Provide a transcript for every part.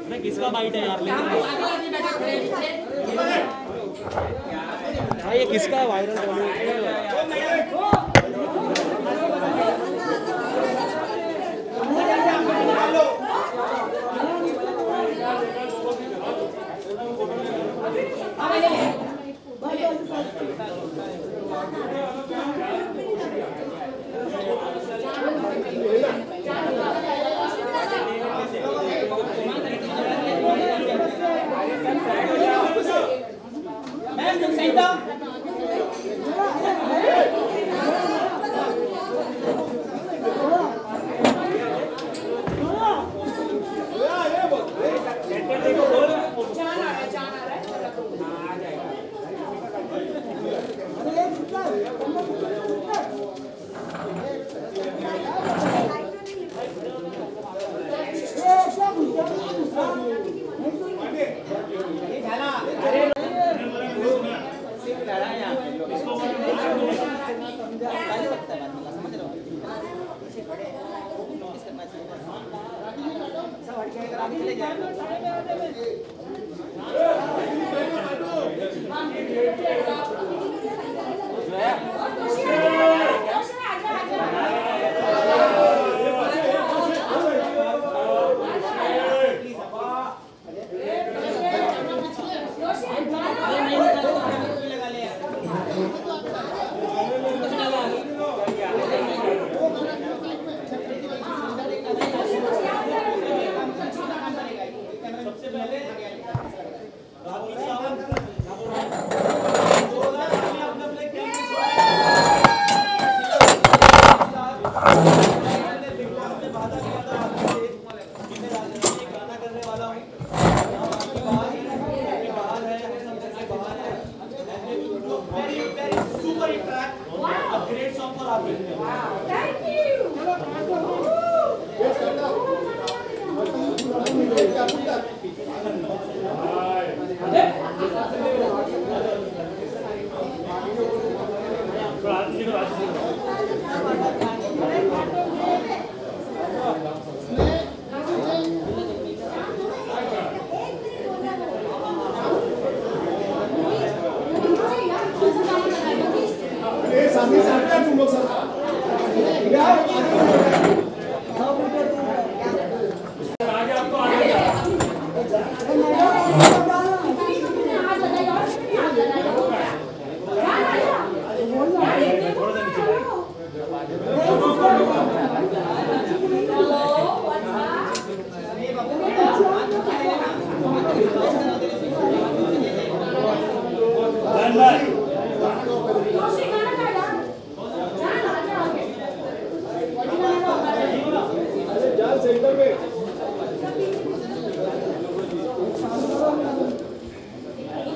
मैं किसका बाइट है यार? हाँ ये किसका वायरल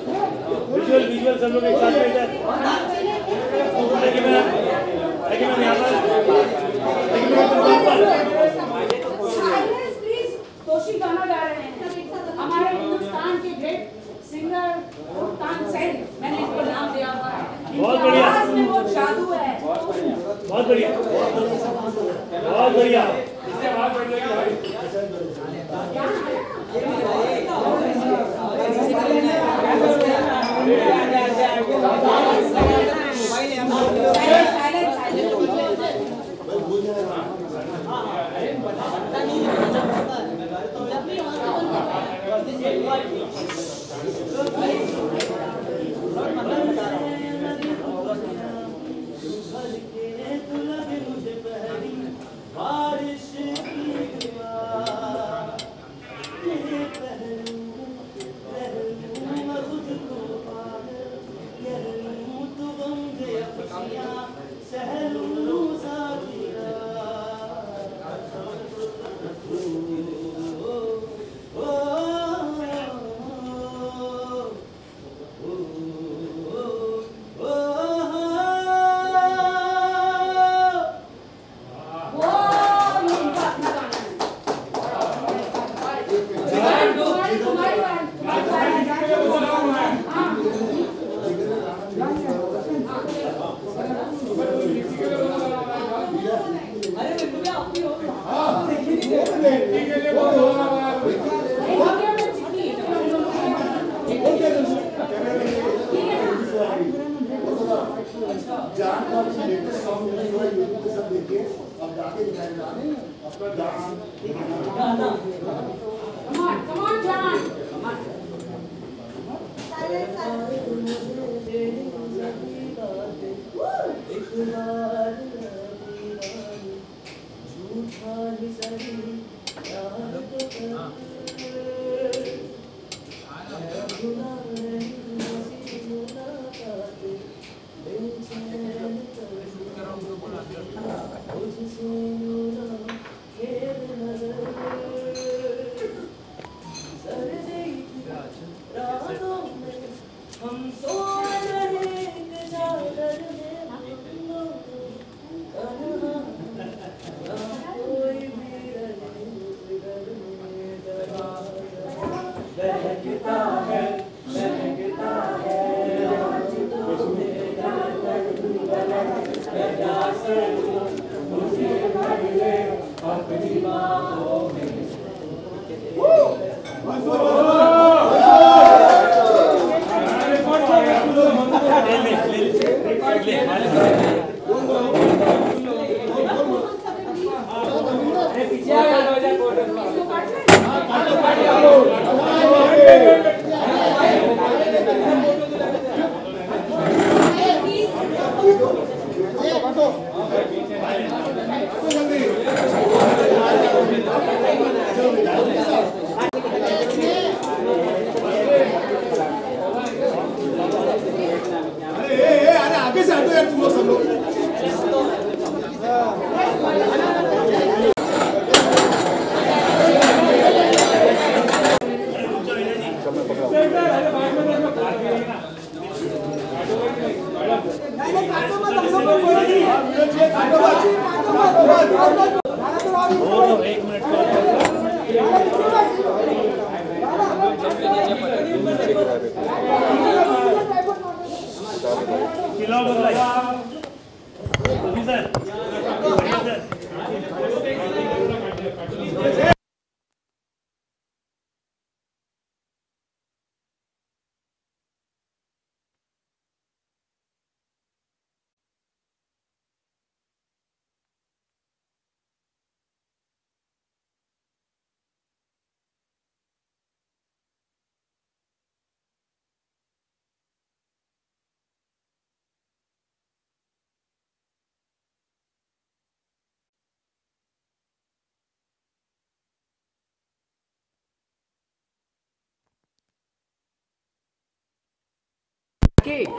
विजुअल सब लोग एक साथ में इधर तोशी गाना गा रहे हैं हमारे हिंदुस्तान के ग्रेट सिंगर तानसेन, मैंने इनको नाम दिया हुआ है। बहुत बढ़िया, वो जादू है। बहुत बढ़िया, बहुत बढ़िया।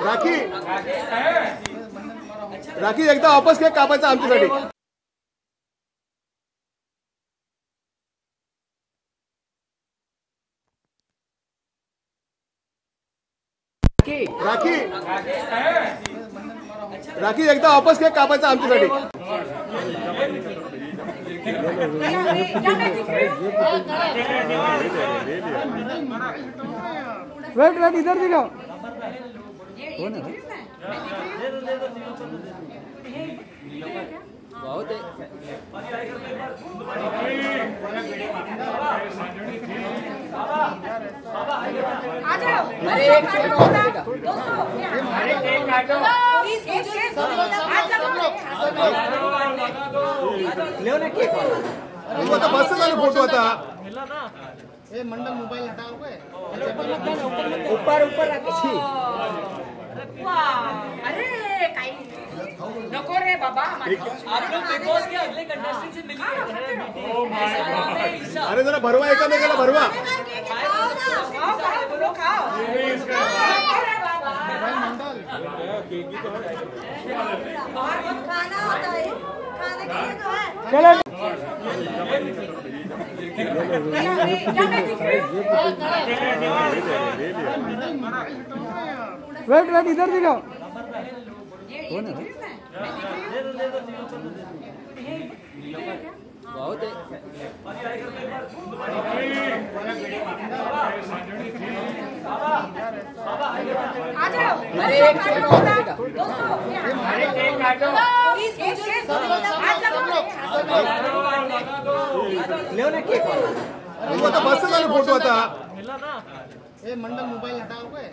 राखी राखी एकदा वापस केक कापायचा आमच्यासाठी. राखी राखी एकदा वापस केक कापायचा आमच्यासाठी. वेट वेट इधर दिखाओ. कौन है? बहुत है. आ जाओ. अरे एक दोस्तों प्लीज ले ना केक. वो तो बस वाला फोटो आता. ए मंडल मोबाइल हटाओ के ऊपर ऊपर रखी. वाह अरे काही नको रे बाबा. आप लोग बिग बॉस के अगले कंटेस्टेंट से मिलिए. अरे जरा भरवा एकामेकाला भरवा. बोलो खाओ. खाना होता है खाने के लिए तो है. चलो वेट वेट इधर दिखाओ. कौन है? बहुत है. आ जाओ. अरे एक दोस्तों प्लीज ले ना केक वो तो बस वाला फोटो था। मिला ना ये मंडल मोबाइल हटाओगे?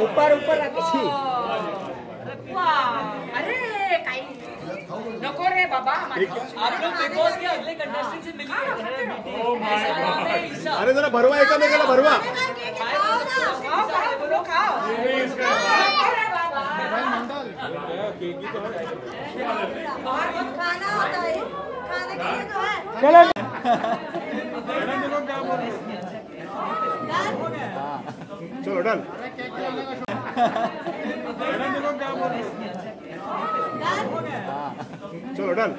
ऊपर ऊपर रखी वाह, अरे काही नको रे बाबा आप लोग बिग बॉस के अगले कंटेस्टेंट से मिलिए। ऐसा नाम है ईशा। अरे जरा भरवा एकामेकाला भरवा। खाओ बोलो खाओ अरे बाबा खाना होता है, खाने के लिए तो है। चलो चलो डन। चलो डन।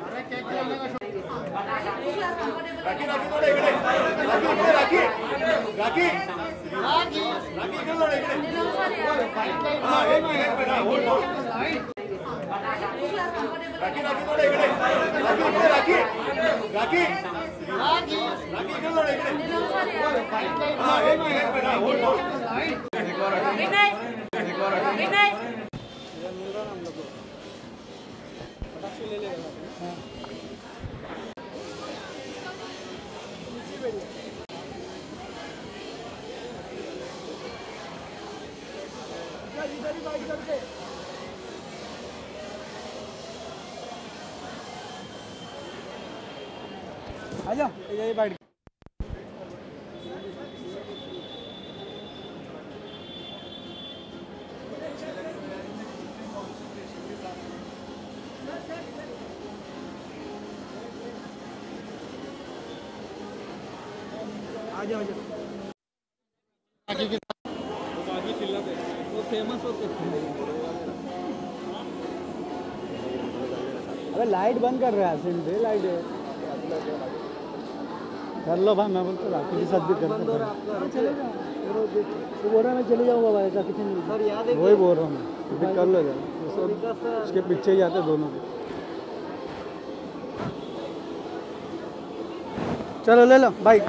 राखी राखी थोडं इकडे राखी राखी राखी राखी इकडे थोडं इकडे हा एक मिनिट होल्ड राखी राखी थोडं इकडे राखी राखी राखी राखी इकडे थोडं इकडे हा एक मिनिट होल्ड विनय विनय आजा ये बैठ आजा आजा वो फेमस होते अबे लाइट बंद कर रहा है सिम पे लाइट कर लो भाई मैं बोलता राखी के साथ भी करता हूँ चलेगा वो बोल रहा मैं चले जाऊँगा भाई ऐसा कुछ नहीं सर याद है वही बोल रहा हूँ मैं कर लो जरा उसके पीछे ही आते दोनों चलो ले लो बाइक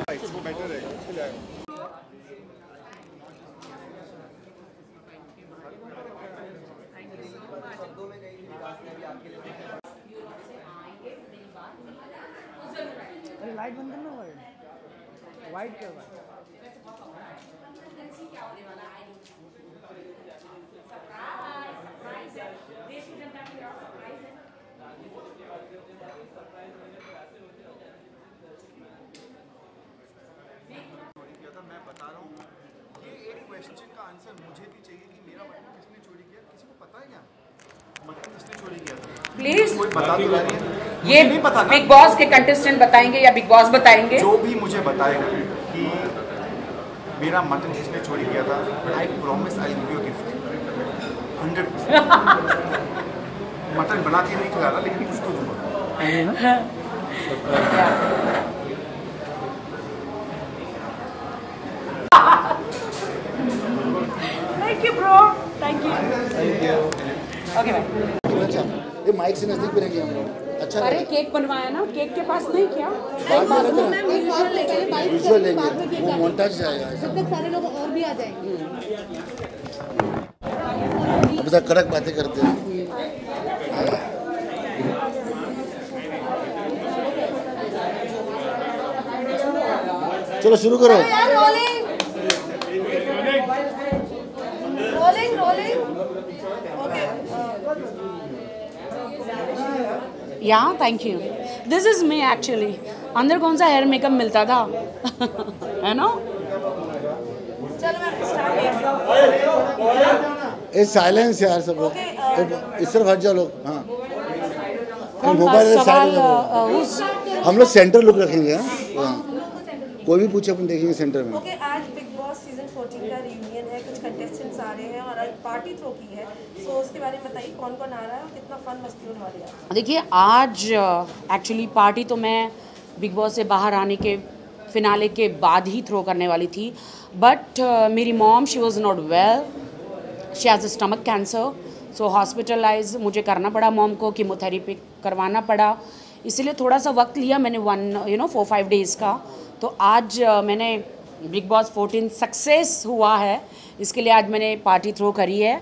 अरे लाइट बंद करना वाइट करवा मैं बता रहा हूँ ये एक क्वेश्चन का आंसर मुझे भी चाहिए कि मेरा बटन किसने चोरी किया, किसी को पता है क्या बटन किसने चोरी किया था? प्लीज कोई बता तो रही है ये नहीं पता ना। बिग बॉस के कंटेस्टेंट बताएंगे या बिग बॉस बताएंगे? जो भी मुझे बताएगा कि मेरा मटन किसने चोरी किया था, I promise I give you gift 100%। Mutton बना के नहीं खिला रहा लेकिन कुछ तो दूंगा। Thank you bro, thank you. Okay भाई। अच्छा ये माइक से नजदीक भी रहेंगे हम लोग। अच्छा अरे केक बनवाया ना, केक के पास नहीं क्या? विजुअल लेंगे वो मोन्टाज जाएगा जब तक सारे लोग और भी आ जाएंगे। अब तक कड़क बातें करते हैं। चलो शुरू करो। रोलिंग रोलिंग ओके या thank you. This is me actually. अंदर कौन सा हेयर मेकअप मिलता था है ना? चलो मैं स्टार्ट ए साइलेंस यार सब लोग इस तरफ हट जाओ लोग। हाँ मोबाइल सवाल हम लोग सेंटर लुक रखेंगे। हाँ कोई भी पूछे अपन देखेंगे सेंटर में। ओके आज बिग बॉस सीजन 14 का रियूनियन है, कुछ कंटेस्टेंट्स आ रहे हैं और आज पार्टी थ्रो की है, सो उसके बारे में बताइए कौन कौन आ रहा है और कितना फन मस्ती होने वाली है। देखिए आज एक्चुअली पार्टी तो मैं बिग बॉस से बाहर आने के फिनाले के बाद ही थ्रो करने वाली थी, बट मेरी mom she was not well, she has a stomach cancer, so hospitalize मुझे करना पड़ा, मॉम को कीमोथेरेपी करवाना पड़ा, इसलिए थोड़ा सा वक्त लिया मैंने 4-5 डेज़ का। तो आज मैंने बिग बॉस 14 सक्सेस हुआ है, इसके लिए आज मैंने पार्टी थ्रो करी है।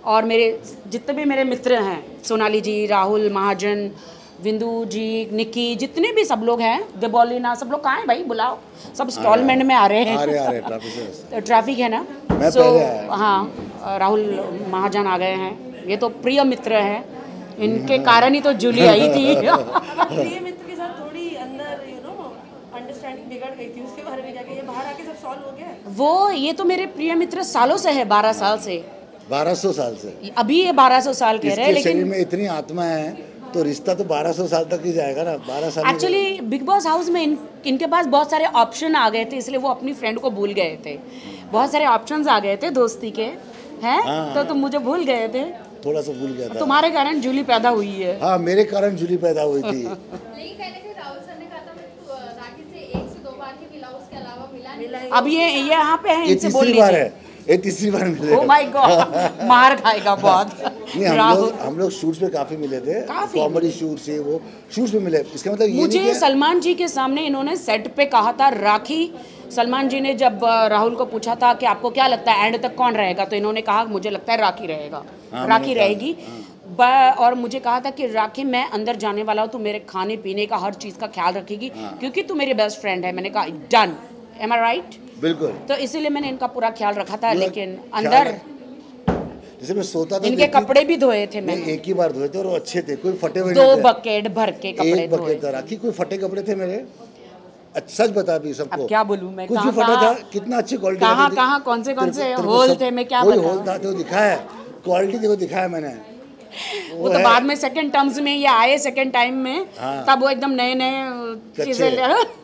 और मेरे जितने भी मेरे मित्र हैं, सोनाली जी, राहुल महाजन, विंदु जी, निक्की, जितने भी सब लोग हैं, देबोलिना, सब लोग कहाँ हैं भाई, बुलाओ, सब स्टॉलमेंट में आ रहे हैं। आ रहे ट्रैफिक है ना, सो हाँ, राहुल महाजन आ गए हैं, ये तो प्रिय मित्र हैं, इनके कारण ही तो जूली आई थी। प्रिय मित्र के साथ थोड़ी अंदर अंडरस्टैंडिंग बिगड़ गई थी, उसके बारे में क्या, ये बाहर आके सब सॉल्व हो गया? वो ये तो मेरे प्रिय मित्र सालों से है, 12 साल से, 1200 साल से। अभी ये 1200 साल कह रहे हैं, लेकिन शरीर लेकिन में इतनी आत्मा है तो रिश्ता तो 1200 साल तक ही जाएगा ना, 12 साल। एक्चुअली बिग बॉस हाउस में इनके पास बहुत सारे ऑप्शन आ गए थे, इसलिए वो अपनी फ्रेंड को भूल गए थे। बहुत सारे ऑप्शंस आ गए थे दोस्ती के, हैं? हाँ, तो तुम मुझे भूल गए थे, थोड़ा सा भूल गया था। तुम्हारे कारण जूली पैदा हुई है। हाँ, मेरे कारण जूली पैदा हुई थी। लेकिन कहने के राहुल सर ने कहा था मैं राखी से 1 से 2 बार ही मिला, उसके अलावा मिला नहीं। अब ये यहाँ पे है, ये इनसे बोल तीसरी बार लीजिए। है, ये तीसरी बार मिले। ओह माय गॉड, मार खाएगा बहुत। नहीं, हम लोग शूट्स पे काफी मिले थे, काफी। कॉमेडी शूट से वो शूट्स पे मिले। इसका मतलब ये मुझे नहीं कि सलमान जी के सामने इन्होंने सेट पे कहा था राखी, सलमान जी ने जब राहुल को पूछा था कि आपको क्या लगता है एंड तक कौन रहेगा, तो इन्होंने कहा मुझे लगता है राखी रहेगा, राखी रहेगी। और मुझे कहा था कि राखी मैं अंदर जाने वाला हूँ, तू मेरे खाने पीने का हर चीज़ का ख्याल रखेगी, क्योंकि तू मेरी बेस्ट फ्रेंड है। मैंने कहा डन, एम आई राइट? बिल्कुल। तो इसीलिए मैंने इनका पूरा ख्याल रखा था, लेकिन अंदर जैसे मैं सोता था इनके कपड़े भी धोए थे मैंने, एक ही बार धोए थे और वो अच्छे थे, कोई फटे हुए 2 नहीं थे। बकेट भर के कपड़े एक धोए। बकेट था राखी, कोई फटे कपड़े थे मेरे? सच बता भी सबको। अब क्या बोलूं मैं, कुछ भी फटा था, कितना अच्छी क्वालिटी। कहाँ कौन से होल थे, मैं क्या बताऊं? होल था तो दिखाया, क्वालिटी देखो दिखाया मैंने। वो तो बाद में सेकंड टर्म्स में ये आए, सेकंड टाइम में, तब वो एकदम नए चीजें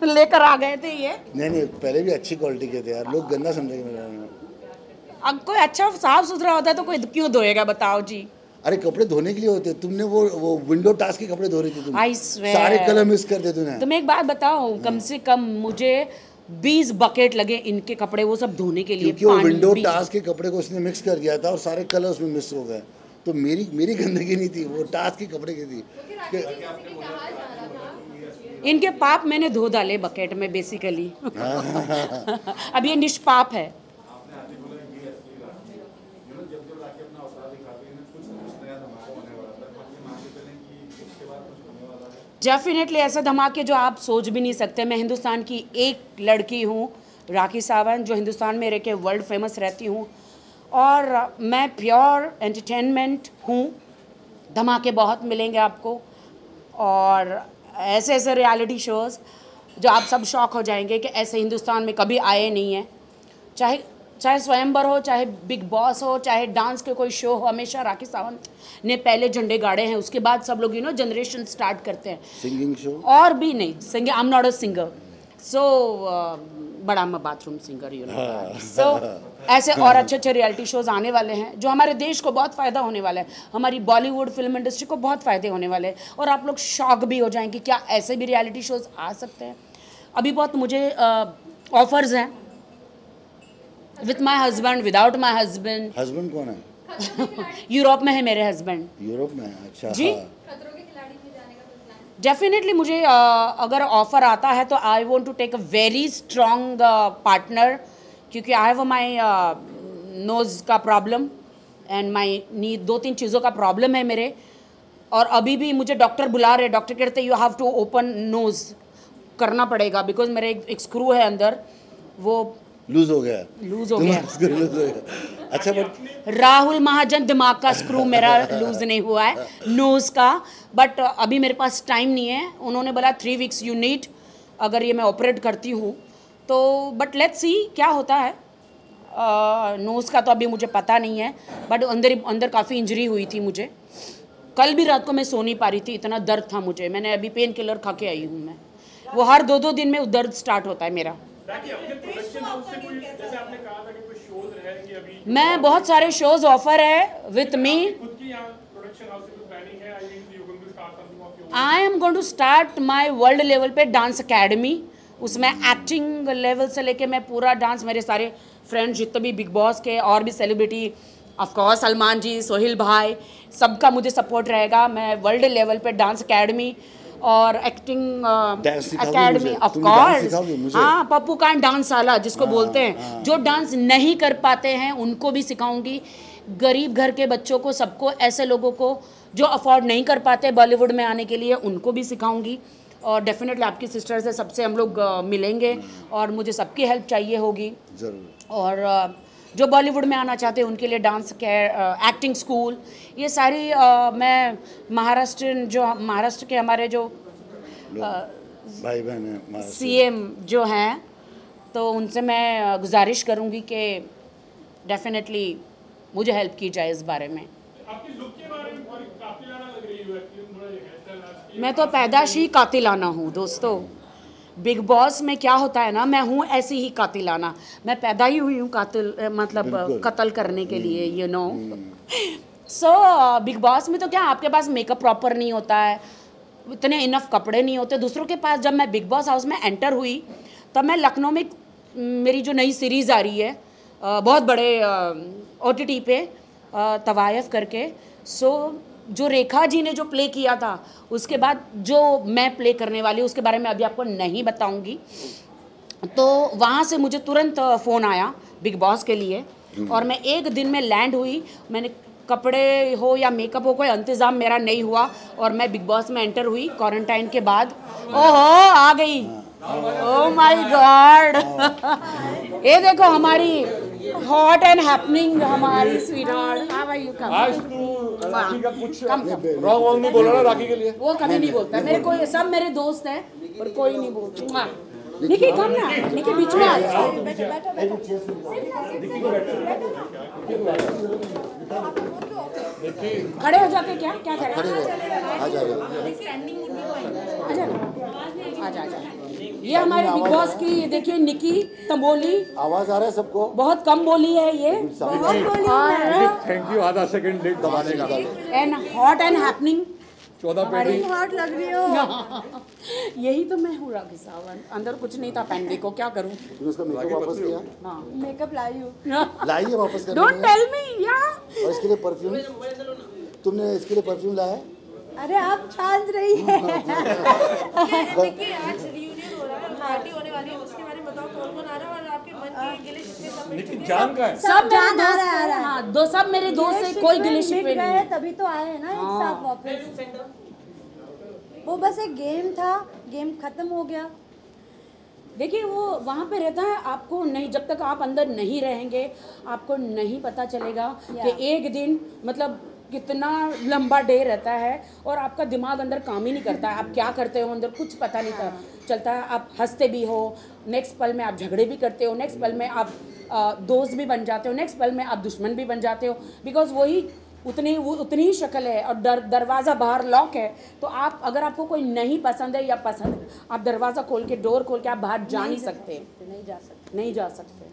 लेकर आ गए थे ये। नहीं, पहले भी अच्छी क्वालिटी के थे यार, लोग गंदा समझेंगे मेरा। अब कोई अच्छा साफ सुथरा होता है तो कोई क्यों धोएगा, बताओ जी? अरे कपड़े धोने के लिए होते, तुमने वो विंडो टास्क के कपड़े धो रही थी तुम। I swear। सारे कलर मिक्स कर दे तूने। तो मैं एक बात बताऊं, कम से कम मुझे 20 बकेट लगे इनके कपड़े वो सब धोने के लिए। क्योंकि वो विंडो टास्क के कपड़े को उसने मिक्स कर दिया था और सारे कलर उसमें मिक्स हो गए, तो मेरी गंदगी नहीं थी, वो टास्क के कपड़े की थी। इनके पाप मैंने धो डाले बकेट में बेसिकली। अब ये निष्पाप है। डेफिनेटली ऐसे धमाके जो आप सोच भी नहीं सकते। मैं हिंदुस्तान की एक लड़की हूँ, राखी सावंत, जो हिंदुस्तान में रह के वर्ल्ड फेमस रहती हूँ, और मैं प्योर एंटरटेनमेंट हूँ। धमाके बहुत मिलेंगे आपको, और ऐसे ऐसे रियलिटी शोज़ जो आप सब शॉक हो जाएंगे कि ऐसे हिंदुस्तान में कभी आए नहीं हैं। चाहे स्वयंवर हो, चाहे बिग बॉस हो, चाहे डांस के कोई शो हो, हमेशा राखी सावंत ने पहले झंडे गाड़े हैं। उसके बाद सब लोग जनरेशन स्टार्ट करते हैं। सिंगिंग शो और भी नहीं, singing, I am not a singer, so but I am a bathroom singer, so ऐसे और अच्छे अच्छे रियलिटी शोज़ आने वाले हैं जो हमारे देश को बहुत फ़ायदा होने वाला है, हमारी बॉलीवुड फिल्म इंडस्ट्री को बहुत फ़ायदे होने वाले हैं। और आप लोग शॉक भी हो जाएंगे, क्या ऐसे भी रियलिटी शोज़ आ सकते हैं। अभी बहुत मुझे ऑफर्स हैं, with my husband, without my husband. Husband कौन है? यूरोप में है मेरे हस्बैंड। यूरोप में? अच्छा जी। खतरों के खिलाड़ी में जाने का कोई प्लान? डेफिनेटली मुझे अगर ऑफर आता है तो I want to take a very strong partner, क्योंकि आई हैव माई नोज़ का प्रॉब्लम एंड माई नी, 2-3 चीज़ों का प्रॉब्लम है मेरे। और अभी भी मुझे डॉक्टर बुला रहे, डॉक्टर कहते you have to open nose करना पड़ेगा, बिकॉज मेरे एक स्क्रू है अंदर, वो लूज हो गया। लूज हो गया। लूज हो गया। अच्छा, बट राहुल महाजन दिमाग का स्क्रू मेरा लूज नहीं हुआ है, नोज़ का। बट अभी मेरे पास टाइम नहीं है। उन्होंने बोला 3 वीक्स यू नीड, अगर ये मैं ऑपरेट करती हूँ तो। बट लेट्स सी क्या होता है। नोज़ का तो अभी मुझे पता नहीं है, बट अंदर काफ़ी इंजरी हुई थी मुझे। कल भी रात को मैं सो नहीं पा रही थी, इतना दर्द था मुझे। मैंने अभी पेन किलर खा के आई हूँ मैं, वो हर 2-2 दिन में दर्द स्टार्ट होता है मेरा। मैं बहुत सारे शोज ऑफर है with me. I am going to start my world level पे डांस अकेडमी। उसमें एक्टिंग लेवल से लेके मैं पूरा डांस, मेरे सारे फ्रेंड्स जितने भी बिग बॉस के और भी सेलिब्रिटी, ऑफकोर्स सलमान जी, सोहेल भाई, सबका मुझे सपोर्ट रहेगा। मैं वर्ल्ड लेवल पे डांस अकेडमी और एक्टिंग अकेडमी, ऑफ कोर्स। हाँ, पप्पू कांड डांस वाला जिसको बोलते हैं, जो डांस नहीं कर पाते हैं उनको भी सिखाऊंगी। गरीब घर के बच्चों को, सबको, ऐसे लोगों को जो अफोर्ड नहीं कर पाते बॉलीवुड में आने के लिए उनको भी सिखाऊंगी। और डेफिनेटली आपकी सिस्टर से सबसे हम लोग मिलेंगे और मुझे सबकी हेल्प चाहिए होगी ज़रूर। और जो बॉलीवुड में आना चाहते हैं उनके लिए डांस एक्टिंग स्कूल ये सारी मैं महाराष्ट्र के हमारे जो भाई बहन है CM जो हैं तो उनसे मैं गुजारिश करूंगी कि डेफिनेटली मुझे हेल्प की जाए इस बारे में। मैं तो पैदाश ही कातिलाना हूँ दोस्तों। बिग बॉस में क्या होता है ना, मैं हूँ ऐसी ही कातिलाना, मैं पैदा ही हुई हूँ कातिल, मतलब कत्ल करने के लिए, you know. So big boss में तो क्या आपके पास मेकअप प्रॉपर नहीं होता है, इतने इनफ कपड़े नहीं होते दूसरों के पास। जब मैं बिग बॉस हाउस में एंटर हुई तब मैं लखनऊ में मेरी जो नई सीरीज़ आ रही है बहुत बड़े OTT पे तवायफ करके, सो जो रेखा जी ने जो प्ले किया था उसके बाद जो मैं प्ले करने वाली हूँ उसके बारे में अभी आपको नहीं बताऊंगी। तो वहाँ से मुझे तुरंत फ़ोन आया बिग बॉस के लिए और मैं एक दिन में लैंड हुई। मैंने कपड़े हो या मेकअप हो कोई इंतज़ाम मेरा नहीं हुआ और मैं बिग बॉस में एंटर हुई क्वारंटाइन के बाद। ओहो आ गई, ओह माय गॉड। ये देखो हमारी हॉट एंड हैपनिंग हमारी स्वीटहार्ट। हां भाई कम आज तू राखी का कुछ कम रॉन्ग नहीं बोला ना राखी के लिए? वो कभी नहीं बोलता मेरे को, ये सब मेरे दोस्त हैं पर कोई नहीं बोलता। निकी कम ना, निकी बीच में आ जाओ। खड़े हो जाके क्या क्या करें? आ जाओ आजा। ये हमारे बिग बॉस की देखिए निकी तंबोली, आवाज आ रहा है सबको? बहुत कम बोली है ये, थैंक यू आधा सेकंड लेट दबाने का। एंड हॉट एंड हैपनिंग 14 पेटी हॉट लग रही हो। यही तो मैं हूँ राखी सावन, अंदर कुछ नहीं था पहनने को, क्या करूँ? तूने उसका मेकअप वापस किया? हाँ मेकअप लाई हूँ। लाइए वापस करने डोंट टेल मी यार। और इसके लिए परफ्यूम तुमने इसके लिए परफ्यूम लाया? अरे आप छान रही है। देखिए आज रियूनियन हो रहा है, पार्टी होने वाली है, उसके बारे में बताओ कौन कौन आ रहा है और आपके मन के गिले शिकवे सब मिट चुके हैं? जान का है सब मेरे दोस्त, हाँ दो सब मेरे दोस्त से कोई गिले शिकवे नहीं। तभी तो आए हैं ना एक साथ वापस। वो बस एक गेम था, गेम खत्म हो गया। देखिए वो वहाँ पे रहता है, आपको नहीं, जब तक आप अंदर नहीं रहेंगे आपको नहीं पता चलेगा कि एक दिन मतलब कितना लंबा डे रहता है और आपका दिमाग अंदर काम ही नहीं करता है। आप क्या करते हो अंदर कुछ पता नहीं चलता है। आप हंसते भी हो, नेक्स्ट पल में आप झगड़े भी करते हो, नेक्स्ट पल में आप दोस्त भी बन जाते हो, नेक्स्ट पल में आप दुश्मन भी बन जाते हो, बिकॉज वही उतनी ही शक्ल है और दरवाज़ा बाहर लॉक है। तो आप अगर आपको कोई नहीं पसंद है या पसंद है, आप दरवाज़ा खोल के डोर खोल के आप बाहर जा नहीं सकते, नहीं जा सकते।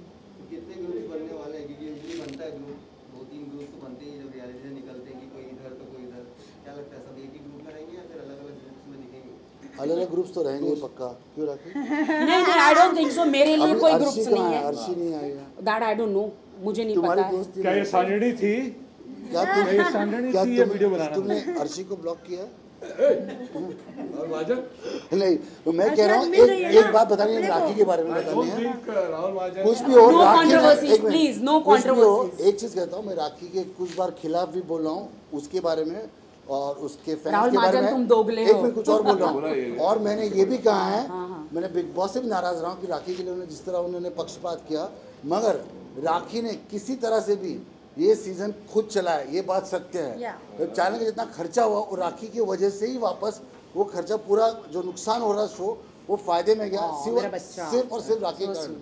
कितने ग्रुप बनने वाले हैं? क्योंकि यूजुअली बनता है ग्रुप, 2-3 ग्रुप तो बनते ही जब रियलिटी से निकलते हैं कि कोई इधर तो कोई इधर। क्या लगता है सब एक ही ग्रुप में रहेंगे या फिर अलग-अलग ग्रुप्स में दिखेंगे? अलग-अलग ग्रुप्स तो रहेंगे पक्का। क्यों राखी? नहीं आई डोंट थिंक सो। मेरे लिए कोई ग्रुप्स नहीं है। अर्शी नहीं आई है। दैट आई डोंट नो, मुझे नहीं पता है। क्या ये सांडनी थी? क्या तुमने अर्शी को ब्लॉक किया? और वाजन नहीं तो मैं कह रहा हूँ एक बात बतानी है, राखी के बारे में बतानी है। राहुल वाजन कुछ भी हो, no controversies please, no controversies. एक चीज कहता हूँ, मैं राखी के कुछ बार खिलाफ भी बोल रहा हूँ उसके बारे में और उसके फैंस के बारे में। तुम दोगले एक हो। मैं कुछ और बोल रहा हूँ और मैंने ये भी कहा है, मैंने बिग बॉस से भी नाराज रहा हूँ कि राखी के लिए उन्होंने जिस तरह उन्होंने पक्षपात किया, मगर राखी ने किसी तरह से भी ये सीजन खुद चला है, ये बात सत्य है। तो चैनल का जितना खर्चा हुआ वो राखी की वजह से ही वापस वो खर्चा पूरा जो नुकसान हो रहा शो वो फायदे में गया सिर्फ और सिर्फ राखी के कारण।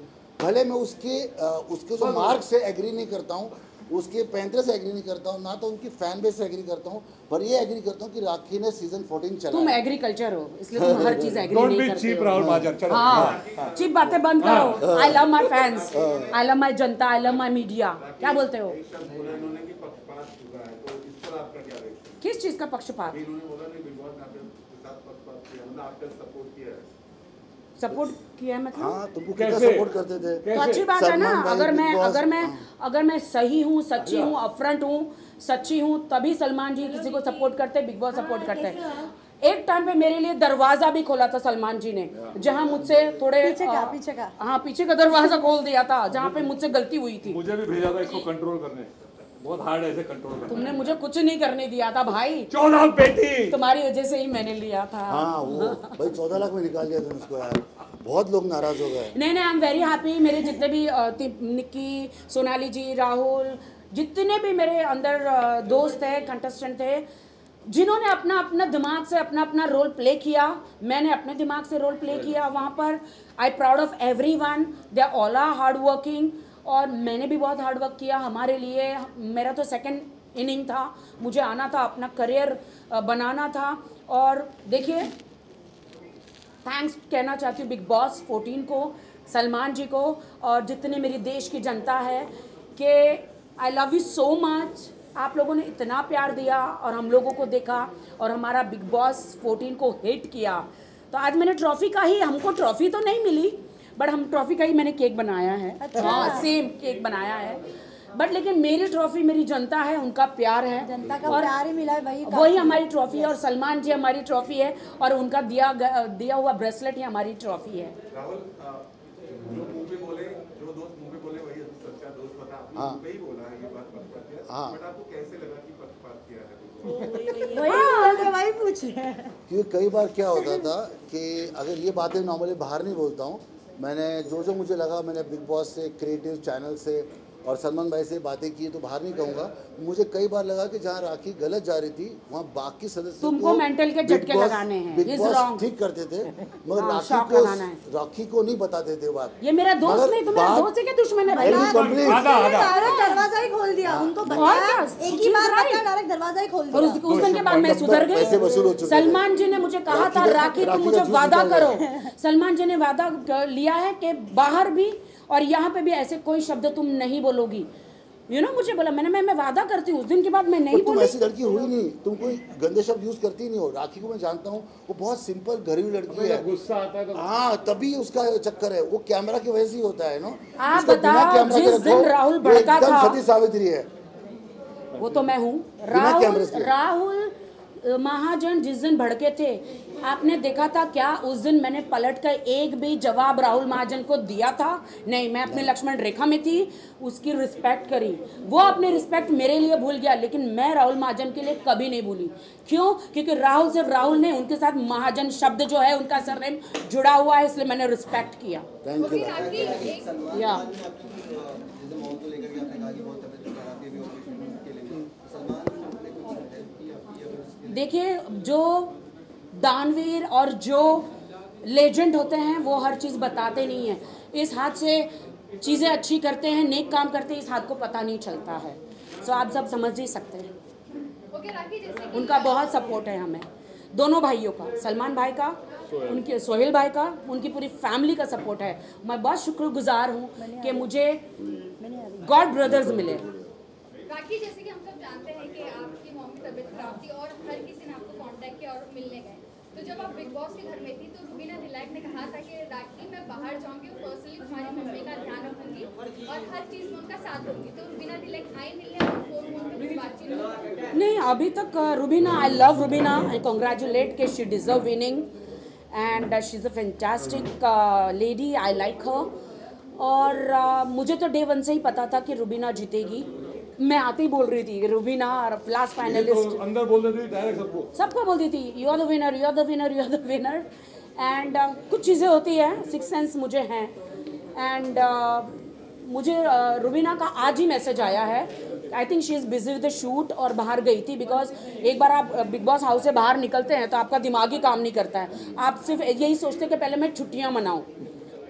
भले मैं उसके जो मार्क से एग्री नहीं करता हूँ, उसके पैंतरे से एग्री नहीं करता हूँ, ना तो उनकी फैन बेस से एग्री करता हूँ, पर ये एग्री करता हूँ कि राखी ने सीजन 14 चला। तुम एग्रीकल्चर हो इसलिए तुम हर चीज एग्री नहीं करते चीप हो। राहुल महाजन, चलो हाँ चीप बातें बंद करो। I love my fans, I love my Janata, I love my media. क्या बोलते हो? किस चीज का पक्षपात? सपोर्ट किया है मतलब? हाँ तुमको कितना सपोर्ट करते थे। तो अच्छी बात है ना। अगर मैं सही हूँ, सच्ची हूँ, अपफ्रंट हूँ, सच्ची हूँ, तभी सलमान जी किसी को सपोर्ट करते, बिग बॉस सपोर्ट करते हैं। एक टाइम पे मेरे लिए दरवाजा भी खोला था सलमान जी ने, जहाँ मुझसे थोड़े पीछे का दरवाजा खोल दिया था, जहाँ पे मुझसे गलती हुई थी। मुझे भी भेजा था इसको कंट्रोल करने। बहुत हार्ड है इसे कंट्रोल करना। तुमने मुझे कुछ नहीं करने दिया था भाई, 14 पेटी तुम्हारी वजह से ही मैंने लिया था। हाँ वो भाई 14 लाख में निकाल दिया तुम उसको यार, बहुत लोग नाराज हो गए। नहीं आई एम वेरी हैप्पी। मेरे जितने भी निक्की, सोनाली जी, राहुल, जितने भी मेरे अंदर दोस्त थे, कंटेस्टेंट थे, जिन्होंने अपना अपना दिमाग से अपना अपना रोल प्ले किया, मैंने अपने दिमाग से रोल प्ले किया वहाँ पर। I proud of everyone, they are all are hard working. और मैंने भी बहुत हार्ड वर्क किया हमारे लिए। मेरा तो सेकंड इनिंग था, मुझे आना था, अपना करियर बनाना था। और देखिए, थैंक्स कहना चाहती हूँ बिग बॉस 14 को, सलमान जी को, और जितने मेरी देश की जनता है कि आई लव यू सो मच। आप लोगों ने इतना प्यार दिया और हम लोगों को देखा और हमारा बिग बॉस 14 को हिट किया। तो आज मैंने ट्रॉफी का ही, हमको ट्रॉफी तो नहीं मिली बट हम ट्रॉफी का ही मैंने केक बनाया है। हाँ, सेम केक बनाया है बट लेकिन मेरी ट्रॉफी मेरी जनता है, उनका प्यार है, जनता का प्यार ही मिला है, वही हमारी ट्रॉफी है। और सलमान जी हमारी ट्रॉफी है और उनका दिया हुआ ब्रेसलेट ही हमारी ट्रॉफी है। राहुल, जो मुंह पे बोले, जो दोस्त मुंह पे बोले वही सच्चा दोस्त होता है। हाँ। मुंह पे ही बोला है ये बात, हाँ। बट आपको कैसे लगा कि पक्षपात किया है? वही पूछ रहे हैं। क्योंकि कई बार क्या होता था कि अगर ये बातें नॉर्मली बाहर नहीं बोलता हूँ, मैंने जो मुझे लगा, मैंने बिग बॉस से, क्रिएटिव चैनल से और सलमान भाई से बातें की, तो बाहर नहीं कहूँगा। मुझे कई बार लगा कि जहाँ राखी गलत जा रही थी वहाँ बाकी सदस्य तुमको मेंटल के झटके लगाने हैं, बिग इज बॉस रॉन्ग। ठीक करते थे मगर हाँ, राखी को नहीं बताते थे बात। ये मेरा दोस्त नहीं, तुम्हारा दोस्त है क्या दुश्मन है भाई? डायरेक्ट दरवाजा ही खोल दिया उनको, बताया एक ही बार बताया, डायरेक्ट दरवाजा ही खोल दिया। और उस दिन के बाद मैं सुधर पैसे वसूल हो गई। चुके सलमान जी ने मुझे कहा था राखी तुम मुझे वादा करो। सलमान जी ने वादा लिया है कि बाहर भी और यहाँ पे भी ऐसे कोई शब्द तुम नहीं बोलोगी। मुझे बोला, मैं वादा करती हूँ। उस दिन के बाद मैं नहीं बोली। तुम ऐसी लड़की हुई नहीं, तुम कोई गंदे शब्द यूज करती नहीं हो। राखी को मैं जानता हूँ, वो बहुत सिंपल घरेलू लड़की है। गुस्सा आता है तो हाँ, तभी उसका चक्कर है, वो कैमरा की वजह से ही होता है ना। आप बताओ, जिस दिन राहुल भड़का था, सती सावित्री है वो तो मैं हूँ। राहुल महाजन जिस दिन भड़के थे, आपने देखा था क्या उस दिन मैंने पलट कर एक भी जवाब राहुल महाजन को दिया था? नहीं, मैं अपने लक्ष्मण रेखा में थी, उसकी रिस्पेक्ट करी। वो अपनी रिस्पेक्ट मेरे लिए भूल गया, लेकिन मैं राहुल महाजन के लिए कभी नहीं भूली। क्यों? क्योंकि राहुल सिर्फ राहुल ने, उनके साथ महाजन शब्द जो है उनका सरनेम जुड़ा हुआ है, इसलिए मैंने रिस्पेक्ट किया। Thank you. देखिए, जो दानवीर और जो लेजेंड होते हैं वो हर चीज़ बताते नहीं हैं। इस हाथ से चीज़ें अच्छी करते हैं, नेक काम करते हैं, इस हाथ को पता नहीं चलता है। सो आप सब समझ ही सकते हैं। उनका बहुत सपोर्ट है हमें, दोनों भाइयों का, सलमान भाई का, उनके सोहेल भाई का, उनकी पूरी फैमिली का सपोर्ट है। मैं बहुत शुक्रगुजार हूँ कि मुझे गॉड ब्रदर्स मिले। राखी, जैसे कि हम सब जानते हैं कि आपकी मॉम की तबीयत खराब थी और हर किसी ने आपको कांटेक्ट किया और मिलने गए, तो जब आप बिग बॉस के घर में थी तो रुबीना दिलाइक ने कहा था कि राखी, मैं बाहर जाऊंगी और पर्सनली तुम्हारी मम्मी का ध्यान रखूंगी और हर चीज़ में उनका साथ दूंगी। तो रुबीना दिलाइक आई मिलने और फोन पे बातचीत नहीं, अभी तक Rubina, I love Rubina, I congratulate कि she deserve winning and she is a fantastic lady, I like her. और मुझे तो डे वन से ही पता था कि रुबीना जीतेगी। मैं आते ही बोल रही थी रुबीना लास्ट फाइनलिस्ट, अंदर बोल देती थी डायरेक्ट सबको बोलती थी you are the winner, you are the winner, you are the winner. And कुछ चीज़ें होती है, सिक्स सेंस मुझे हैं। एंड मुझे रुबीना का आज ही मैसेज आया है। आई think she is busy with the shoot और बाहर गई थी, बिकॉज एक बार आप बिग बॉस हाउस से बाहर निकलते हैं तो आपका दिमाग ही काम नहीं करता है। आप सिर्फ यही सोचते कि पहले मैं छुट्टियाँ मनाऊँ,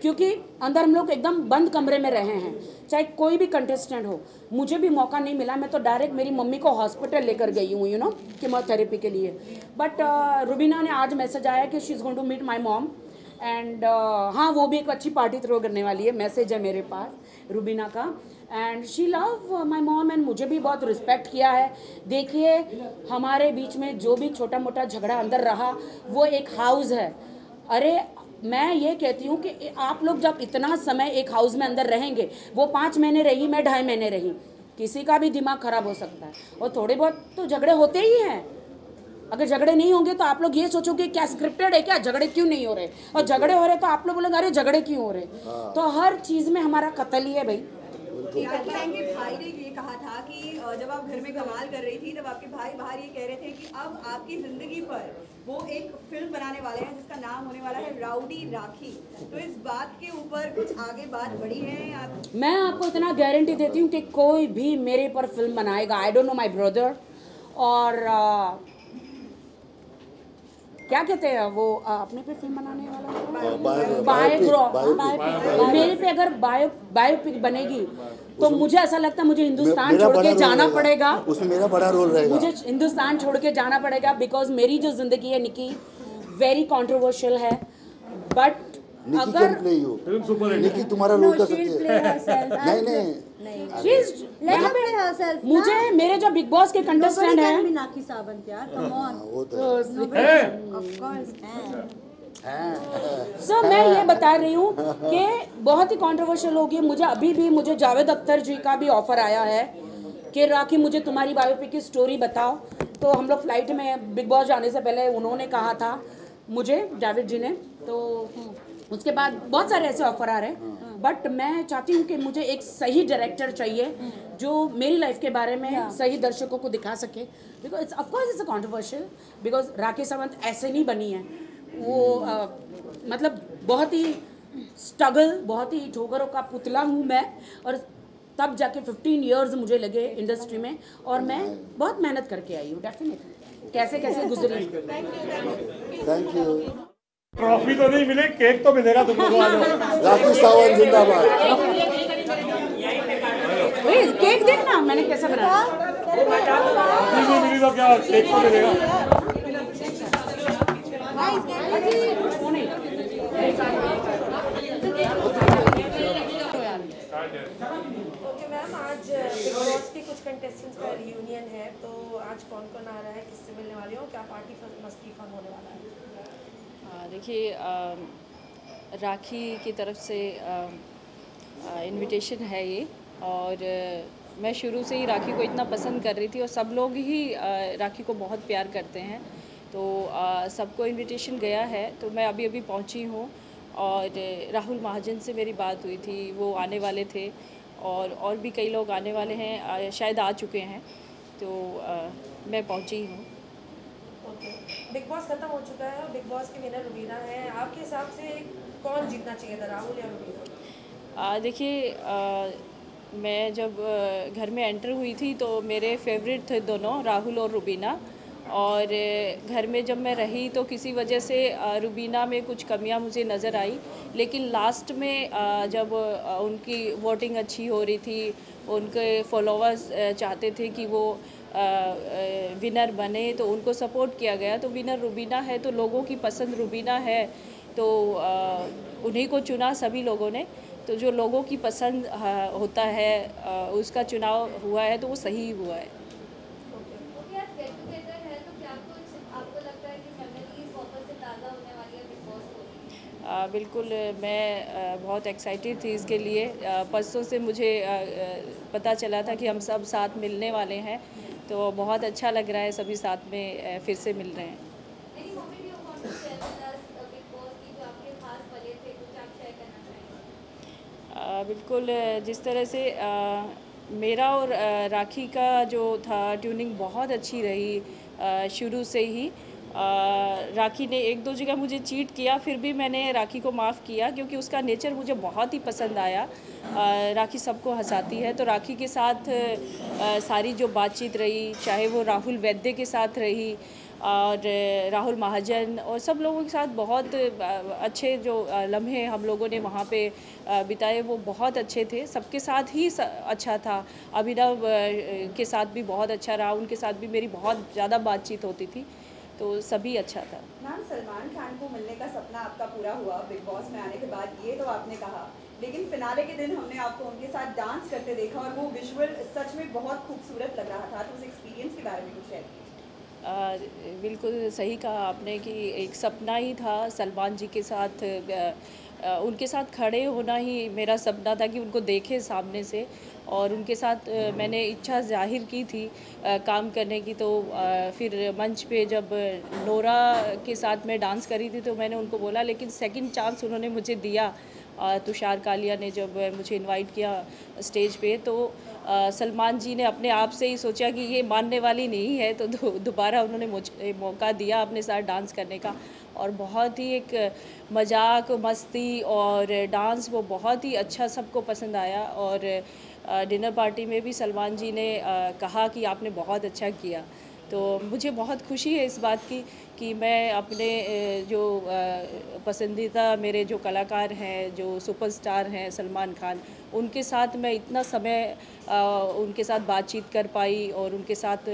क्योंकि अंदर हम लोग एकदम बंद कमरे में रहे हैं, चाहे कोई भी कंटेस्टेंट हो। मुझे भी मौका नहीं मिला, मैं तो डायरेक्ट मेरी मम्मी को हॉस्पिटल लेकर गई हूँ, कीमोथेरेपी के लिए। बट रुबीना ने आज मैसेज आया कि she is going to meet my mom and हाँ, वो भी एक अच्छी पार्टी थ्रो करने वाली है। मैसेज है मेरे पास रुबीना का, and she love my mom and मुझे भी बहुत रिस्पेक्ट किया है। देखिए, हमारे बीच में जो भी छोटा मोटा झगड़ा अंदर रहा वो एक हाउस है। अरे मैं ये कहती हूँ कि आप लोग जब इतना समय एक हाउस में अंदर रहेंगे, वो 5 महीने रही, मैं 2.5 महीने रही, किसी का भी दिमाग खराब हो सकता है और थोड़े बहुत तो झगड़े होते ही हैं। अगर झगड़े नहीं होंगे तो आप लोग ये सोचोगे क्या स्क्रिप्टेड है क्या, झगड़े क्यों नहीं हो रहे, और झगड़े हो रहे तो आप लोग बोलेंगे अरे झगड़े क्यों हो रहे। तो हर चीज़ में हमारा कत्ल ही है भाई, आपके भाई ने ये कहा था कि जब आप घर में कमाल कर रही थी तब आपके भाई बाहर ये कह रहे थे कि अब आपकी जिंदगी पर वो एक फिल्म बनाने वाले हैं जिसका नाम होने वाला है राउडी राखी। तो इस बात के ऊपर कुछ आगे बात बढ़ी है आप? मैं आपको इतना गारंटी देती हूँ कि कोई भी मेरे पर फिल्म बनाएगा। आई डोंट नो माय ब्रदर, और क्या कहते हैं वो अपने पे फिल्म बनाने वाला मेरे पे अगर बायोपिक बनेगी तो मुझे ऐसा लगता है मुझे हिंदुस्तान छोड़ के जाना पड़ेगा। उसमें मेरा बड़ा रोल रहेगा। मुझे हिंदुस्तान छोड़ के जाना पड़ेगा बिकॉज मेरी जो जिंदगी है निकी वेरी कंट्रोवर्शियल है। बट अगर निकी तुम्हारा रोल कर सकती है। नहीं मुझे मेरे जो बिग बॉस के कंटेस्टेंट हैं मीनाक्षी सावंत यार, कम ऑन। सर मैं ये बता रही हूँ कि बहुत ही कंट्रोवर्शियल होगी। मुझे जावेद अख्तर जी का भी ऑफर आया है कि राखी मुझे तुम्हारी बायोपिक की स्टोरी बताओ। तो हम लोग फ्लाइट में बिग बॉस जाने से पहले उन्होंने कहा था मुझे, जावेद जी ने, तो उसके बाद बहुत सारे ऐसे ऑफर आ रहे हैं। बट मैं चाहती हूँ कि मुझे एक सही डायरेक्टर चाहिए जो मेरी लाइफ के बारे में सही दर्शकों को दिखा सके। Because of course it's a controversial because Rakhi Sawant ऐसे नहीं बनी है। वो मतलब बहुत ही स्ट्रगल, बहुत ही ठोकरों का पुतला हूँ मैं, और तब जाके 15 इयर्स मुझे लगे इंडस्ट्री में, और मैं बहुत मेहनत करके आई हूँ डेफिनेटली, कैसे कैसे गुजरी। Thank you. ट्रॉफी तो नहीं मिले, केक तो मिलेगा तुम लोगों को। राखी सावंत जिंदाबाद। केक देखना मैंने कैसे बनाया। ट्रॉफी मिली तो क्या केक तो मिलेगा। ओके मैम, आज बिग बॉस के कुछ कंटेस्टेंट्स का रियूनियन है, तो आज कौन कौन आ रहा है, किससे मिलने वाले हो, क्या पार्टी मस्ती फन होने वाला है? देखिए, राखी की तरफ से इनविटेशन है ये, और मैं शुरू से ही राखी को इतना पसंद कर रही थी, और सब लोग ही राखी को बहुत प्यार करते हैं, तो सबको इनविटेशन गया है। तो मैं अभी अभी पहुंची हूँ, और राहुल महाजन से मेरी बात हुई थी, वो आने वाले थे, और भी कई लोग आने वाले हैं, शायद आ चुके हैं, तो मैं पहुंची हूँ। बिग बॉस खत्म हो चुका है और बिग बॉस के विनर रुबीना है। आपके हिसाब से कौन जीतना चाहिए था, राहुल या रुबीना? देखिए, मैं जब घर में एंटर हुई थी तो मेरे फेवरेट थे दोनों, राहुल और रुबीना, और घर में जब मैं रही तो किसी वजह से रुबीना में कुछ कमियां मुझे नज़र आई, लेकिन लास्ट में जब उनकी वोटिंग अच्छी हो रही थी, उनके फॉलोअर्स चाहते थे कि वो विनर बने, तो उनको सपोर्ट किया गया। तो विनर रुबीना है, तो लोगों की पसंद रुबीना है, तो उन्हीं को चुना सभी लोगों ने। तो जो लोगों की पसंद होता है उसका चुनाव हुआ है, तो वो सही हुआ है। बिल्कुल, मैं बहुत एक्साइटेड थी इसके लिए। परसों से मुझे पता चला था कि हम सब साथ मिलने वाले हैं, तो बहुत अच्छा लग रहा है, सभी साथ में फिर से मिल रहे हैं। बिल्कुल, जिस तरह से मेरा और राखी का जो था ट्यूनिंग बहुत अच्छी रही शुरू से ही। राखी ने एक दो जगह मुझे चीट किया, फिर भी मैंने राखी को माफ़ किया क्योंकि उसका नेचर मुझे बहुत ही पसंद आया। राखी सबको हंसाती है, तो राखी के साथ सारी जो बातचीत रही, चाहे वो राहुल वैद्य के साथ रही और राहुल महाजन और सब लोगों के साथ बहुत अच्छे जो लम्हे हम लोगों ने वहाँ पे बिताए, वो बहुत अच्छे थे। सबके साथ ही अच्छा था। अभिनव के साथ भी बहुत अच्छा रहा, उनके साथ भी मेरी बहुत ज़्यादा बातचीत होती थी, तो सभी अच्छा था। मैम, सलमान खान को मिलने का सपना आपका पूरा हुआ बिग बॉस में आने के बाद, ये तो आपने कहा, लेकिन फिनाले के दिन हमने आपको उनके साथ डांस करते देखा और वो विजुअल सच में बहुत खूबसूरत लग रहा था। तो उस एक्सपीरियंस के बारे में कुछ शेयर कीजिए। बिल्कुल सही कहा आपने कि एक सपना ही था सलमान जी के साथ, उनके साथ खड़े होना ही मेरा सपना था कि उनको देखे सामने से, और उनके साथ मैंने इच्छा जाहिर की थी काम करने की। तो फिर मंच पे जब नोरा के साथ मैं डांस करी थी तो मैंने उनको बोला, लेकिन सेकंड चांस उन्होंने मुझे दिया तुषार कालिया ने जब मुझे इनवाइट किया स्टेज पे, तो सलमान जी ने अपने आप से ही सोचा कि ये मानने वाली नहीं है, तो दोबारा उन्होंने मुझे मौका दिया अपने साथ डांस करने का। और बहुत ही एक मजाक मस्ती और डांस वो बहुत ही अच्छा सबको पसंद आया। और डिनर पार्टी में भी सलमान जी ने कहा कि आपने बहुत अच्छा किया। तो मुझे बहुत खुशी है इस बात की कि मैं अपने जो पसंदीदा मेरे जो कलाकार हैं, जो सुपरस्टार हैं सलमान खान, उनके साथ मैं इतना समय उनके साथ बातचीत कर पाई और उनके साथ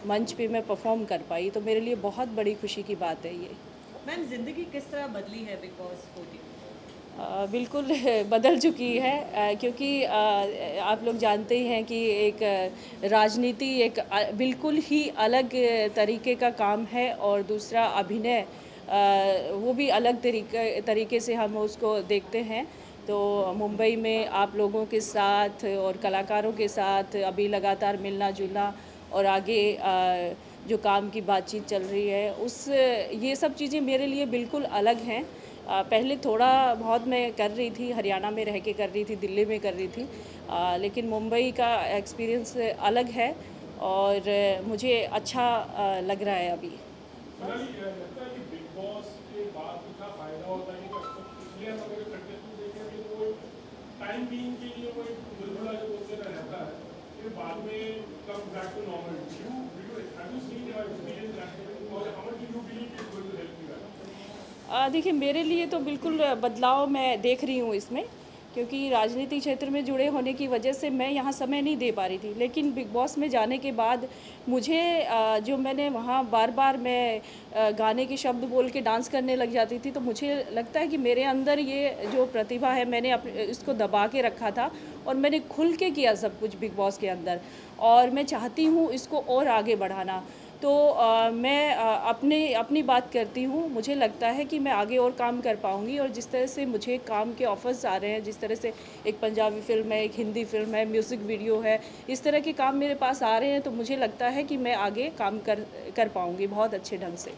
मंच पे मैं परफॉर्म कर पाई, तो मेरे लिए बहुत बड़ी खुशी की बात है ये। मैम, ज़िंदगी किस तरह बदली है बिग बॉस 14? बिल्कुल बदल चुकी है, क्योंकि आप लोग जानते ही हैं कि एक राजनीति एक बिल्कुल ही अलग तरीके का काम है, और दूसरा अभिनय वो भी अलग तरीके से हम उसको देखते हैं। तो मुंबई में आप लोगों के साथ और कलाकारों के साथ अभी लगातार मिलना जुलना और आगे जो काम की बातचीत चल रही है, ये सब चीज़ें मेरे लिए बिल्कुल अलग हैं। पहले थोड़ा बहुत मैं कर रही थी, हरियाणा में रह के कर रही थी, दिल्ली में कर रही थी, लेकिन मुंबई का एक्सपीरियंस अलग है और मुझे अच्छा लग रहा है अभी। देखिए, मेरे लिए तो बिल्कुल बदलाव मैं देख रही हूँ इसमें, क्योंकि राजनीतिक क्षेत्र में जुड़े होने की वजह से मैं यहाँ समय नहीं दे पा रही थी। लेकिन बिग बॉस में जाने के बाद मुझे जो मैंने वहाँ बार बार मैं गाने के शब्द बोल के डांस करने लग जाती थी, तो मुझे लगता है कि मेरे अंदर ये जो प्रतिभा है मैंने इसको दबा के रखा था और मैंने खुल के किया सब कुछ बिग बॉस के अंदर, और मैं चाहती हूँ इसको और आगे बढ़ाना। तो मैं अपनी बात करती हूँ, मुझे लगता है कि मैं आगे और काम कर पाऊँगी, और जिस तरह से मुझे काम के ऑफर्स आ रहे हैं, जिस तरह से एक पंजाबी फिल्म है, एक हिंदी फिल्म है, म्यूज़िक वीडियो है, इस तरह के काम मेरे पास आ रहे हैं, तो मुझे लगता है कि मैं आगे काम कर पाऊँगी बहुत अच्छे ढंग से।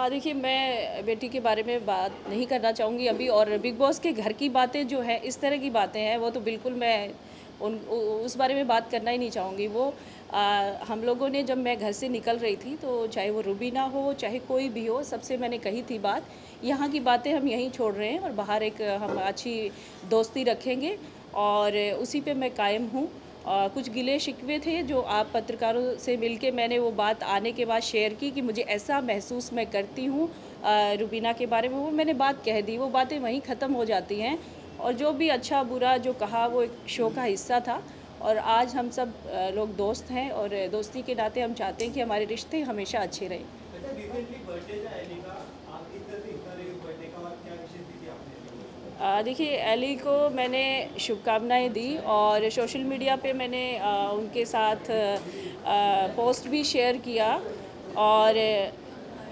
देखिए, मैं बेटी के बारे में बात नहीं करना चाहूँगी अभी, और बिग बॉस के घर की बातें जो है, इस तरह की बातें हैं, वो तो बिल्कुल मैं उस बारे में बात करना ही नहीं चाहूँगी। वो हम लोगों ने, जब मैं घर से निकल रही थी, तो चाहे वो रुबीना हो चाहे कोई भी हो, सबसे मैंने कही थी बात, यहाँ की बातें हम यहीं छोड़ रहे हैं और बाहर एक हम अच्छी दोस्ती रखेंगे, और उसी पे मैं कायम हूँ। कुछ गिले शिकवे थे जो आप पत्रकारों से मिलके मैंने वो बात आने के बाद शेयर की कि मुझे ऐसा महसूस मैं करती हूँ रुबीना के बारे में, वो मैंने बात कह दी, वो बातें वहीं ख़त्म हो जाती हैं, और जो भी अच्छा बुरा जो कहा वो एक शो का हिस्सा था, और आज हम सब लोग दोस्त हैं, और दोस्ती के नाते हम चाहते हैं कि हमारे रिश्ते हमेशा अच्छे रहें। देखिए, एली को मैंने शुभकामनाएं दी, और सोशल मीडिया पे मैंने उनके साथ पोस्ट भी शेयर किया, और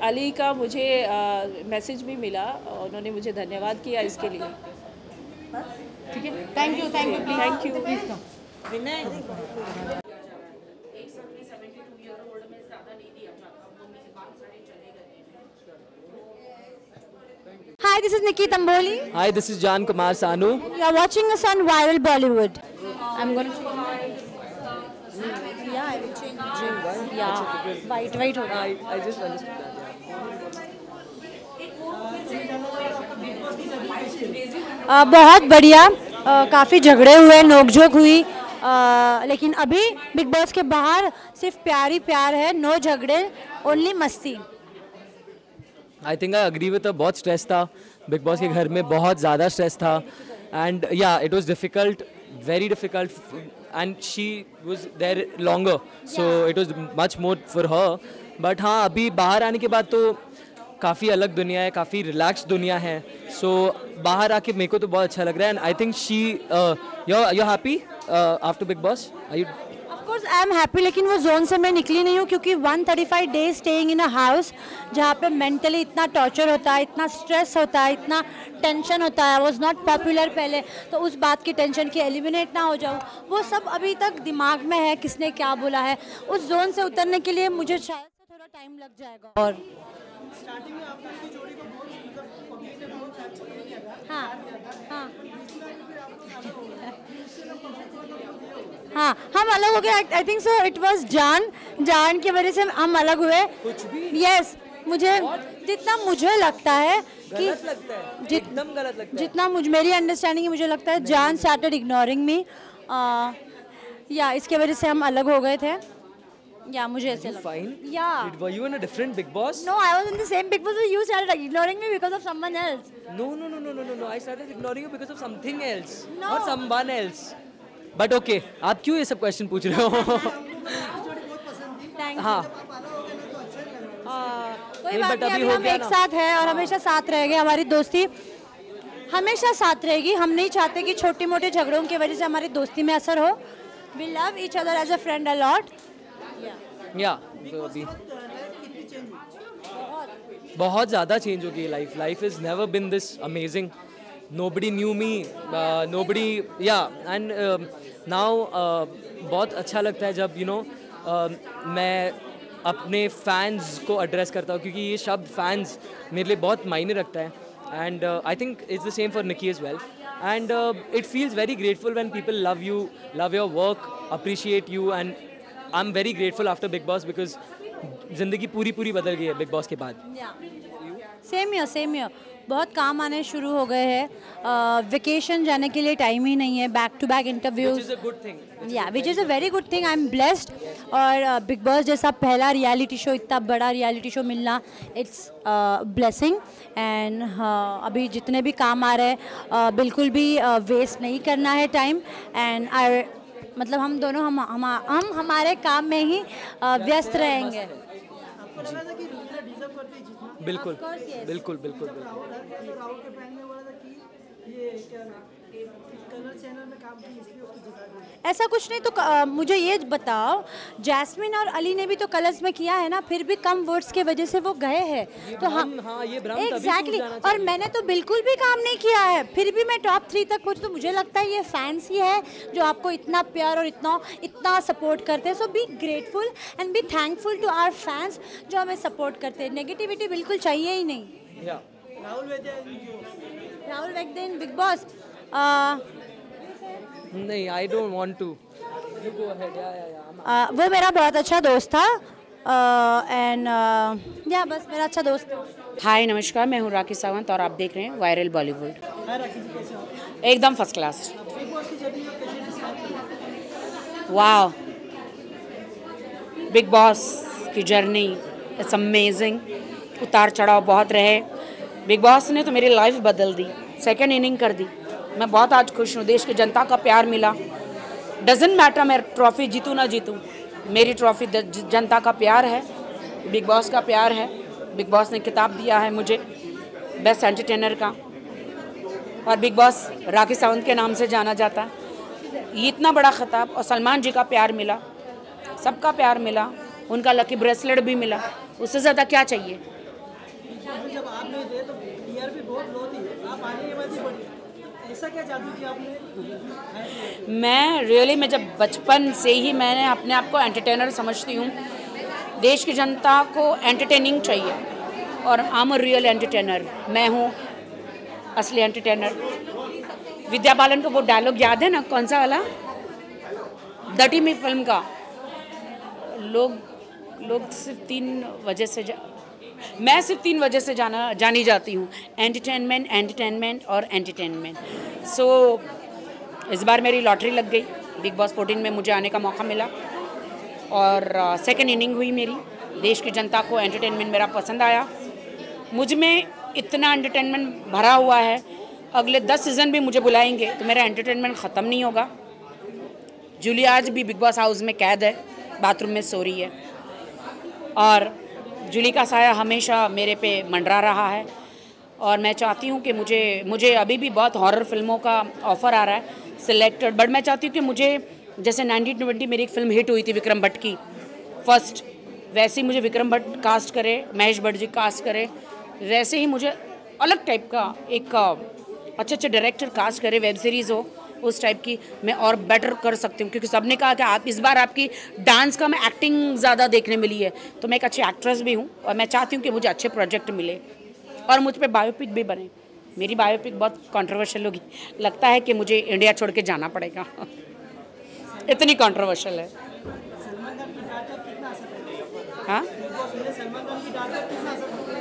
अली का मुझे मैसेज भी मिला, उन्होंने मुझे धन्यवाद किया इसके लिए। ठीक है, thank you thank you. Hi, this is Nikki Tamboli. Hi, this is Jan Kumar Sanu. You are watching us on Viral Bollywood. I'm going to... Yeah, I will change. Yeah, white होगा. I just understood that. बहुत बढ़िया, काफ़ी झगड़े हुए, नोकझोंक हुई, लेकिन अभी बिग बॉस के बाहर सिर्फ प्यार ही प्यार है, नो झगड़े, ओनली मस्ती। I think I agree with her. बहुत स्ट्रेस था बिग बॉस के घर में, बहुत ज़्यादा स्ट्रेस था, and yeah it was difficult, very difficult, and she was there longer, so it was much more for her. But हाँ, अभी बाहर आने के बाद तो काफ़ी अलग दुनिया है, काफ़ी रिलैक्स दुनिया है, सो बाहर आके मेरे को तो बहुत अच्छा लग रहा है, and I think she you happy after Bigg Boss? Are you? Of course I am happy, लेकिन वो जोन से मैं निकली नहीं हूँ क्योंकि 135 days staying in a house जहाँ पे मेंटली इतना टॉर्चर होता है, इतना स्ट्रेस होता है, इतना टेंशन होता है। वॉज नॉट पॉपुलर पहले, तो उस बात की टेंशन की एलिमिनेट ना हो जाऊँ, वो सब अभी तक दिमाग में है, किसने क्या बोला है। उस जोन से उतरने के लिए मुझे शायद से थोड़ा टाइम लग जाएगा। और स्टार्टिंग में आप लोगों की जोड़ी को बहुत पब्लिक ने बहुत अच्छा किया था। हाँ हाँ हाँ, हम अलग हो गए। I think so it was जान की वजह से हम अलग हुए। कुछ भी यस, मुझे जितना मुझे लगता है कि गलत लगता है, एकदम गलत लगता है। जितना मेरी अंडरस्टैंडिंग है, मुझे लगता है जान स्टार्टेड इग्नोरिंग मी, या इसके वजह से हम अलग हो गए थे। या मुझे ऐसे लगा। या Were you in a different Big Boss? No, I was in the same Big Boss, but you started ignoring me because of someone else. No. I started ignoring you because of something else, No. not someone else. But okay, आप क्यों ये सब question पूछ रहे हो? हाँ। कोई बात नहीं, अभी हम एक साथ हैं और हमेशा साथ रहेंगे। हमारी दोस्ती हमेशा साथ रहेगी। हम नहीं चाहते कि छोटे मोटे झगड़ों की वजह से हमारी दोस्ती में असर हो। We love each other as a friend a lot. बहुत ज़्यादा चेंज हो गई life is never been this amazing. Nobody knew me, nobody and now बहुत अच्छा लगता है जब मैं अपने फैंस को एड्रेस करता हूँ, क्योंकि ये शब्द फैंस मेरे लिए बहुत मायने रखता है। And I think it's the same for Nikki as well, and it feels very grateful when people love you, love your work, appreciate you, and I am very grateful after Bigg Boss because ज़िंदगी पूरी बदल गई है big Boss के बाद। Same year बहुत काम आने शुरू हो गए हैं। वेकेशन जाने के लिए टाइम ही नहीं है, back to back interviews, which is a very good thing. I am blessed. और बिग बॉस जैसा पहला रियलिटी शो, इतना बड़ा रियलिटी शो मिलना, इट्स ब्लेसिंग। एंड अभी जितने भी काम आ रहे हैं बिल्कुल भी वेस्ट नहीं करना है टाइम। एंड मतलब हम दोनों हम हमारे काम में ही व्यस्त रहेंगे। बिल्कुल। ऐसा कुछ नहीं, तो मुझे ये बताओ, जैस्मिन और अली ने भी तो कलर्स में किया है ना, फिर भी कम वोट्स की वजह से वो गए हैं। तो हम एग्जैक्टली, और मैंने तो बिल्कुल भी काम नहीं किया है, फिर भी मैं टॉप 3 तक पहुंची। तो मुझे लगता है ये फैंस ही है जो आपको इतना प्यार और इतना सपोर्ट करते हैं। So be grateful and be thankful to our fans जो हमें सपोर्ट करते हैं। नेगेटिविटी बिल्कुल चाहिए ही नहीं। राहुल वैद्य इन बिग बॉस, नहीं, I don't want to. You go ahead. वो मेरा बहुत अच्छा दोस्त था, एंड बस मेरा अच्छा दोस्त था। हाय नमस्कार, मैं हूँ राखी सावंत और आप देख रहे हैं वायरल बॉलीवुड। एकदम फर्स्ट क्लास। वाह, बिग बॉस की जर्नी इट्स अमेजिंग। उतार चढ़ाव बहुत रहे। बिग बॉस ने तो मेरी लाइफ बदल दी, सेकेंड इनिंग कर दी। मैं बहुत आज खुश हूँ। देश की जनता का प्यार मिला। डजेंट मैटर मैं ट्रॉफी जीतूँ ना जीतूँ, मेरी ट्रॉफी जनता का प्यार है, बिग बॉस का प्यार है। बिग बॉस ने खिताब दिया है मुझे बेस्ट एंटरटेनर का, और बिग बॉस राखी सावंत के नाम से जाना जाता है। ये इतना बड़ा खिताब, और सलमान जी का प्यार मिला, सबका प्यार मिला, उनका लकी ब्रेसलेट भी मिला। उससे ज़्यादा क्या चाहिए। जब आपने दे तो टीआरपी बहुत लो थी, आप आने के बाद ही बढ़ी, ऐसा क्या जादू किया आपने? मैं जब बचपन से ही मैंने अपने आप को एंटरटेनर समझती हूँ। देश की जनता को एंटरटेनिंग चाहिए, और आई एम अ रियल एंटरटेनर। मैं हूँ असली एंटरटेनर। विद्या बालन का वो डायलॉग याद है ना, कौन सा वाला, डटी मी फिल्म का। लोग सिर्फ 3 वजह से मैं सिर्फ 3 वजह से जानी जाती हूँ, एंटरटेनमेंट और एंटरटेनमेंट। सो इस बार मेरी लॉटरी लग गई। बिग बॉस 14 में मुझे आने का मौका मिला, और सेकंड इनिंग हुई मेरी। देश की जनता को एंटरटेनमेंट मेरा पसंद आया। मुझ में इतना एंटरटेनमेंट भरा हुआ है, अगले 10 सीज़न भी मुझे बुलाएंगे तो मेरा एंटरटेनमेंट ख़त्म नहीं होगा। जूली आज भी बिग बॉस हाउस में कैद है, बाथरूम में सो रही है, और जूली का साया हमेशा मेरे पे मंडरा रहा है। और मैं चाहती हूँ कि मुझे अभी भी बहुत हॉरर फिल्मों का ऑफ़र आ रहा है सिलेक्टेड, बट मैं चाहती हूँ कि मुझे जैसे 1920 मेरी एक फिल्म हिट हुई थी विक्रम भट्ट की फर्स्ट, वैसे ही मुझे विक्रम भट्ट कास्ट करे, महेश भट्ट जी कास्ट करे, वैसे ही मुझे अलग टाइप का एक अच्छे डायरेक्टर कास्ट करे, वेब सीरीज़ हो उस टाइप की, मैं और बेटर कर सकती हूँ। क्योंकि सबने कहा कि आप इस बार आपकी डांस का में एक्टिंग ज़्यादा देखने मिली है, तो मैं एक अच्छी एक्ट्रेस भी हूँ और मैं चाहती हूँ कि मुझे अच्छे प्रोजेक्ट मिले और मुझ पर बायोपिक भी बने। मेरी बायोपिक बहुत कंट्रोवर्शियल होगी, लगता है कि मुझे इंडिया छोड़ के जाना पड़ेगा इतनी कंट्रोवर्शियल है। हाँ,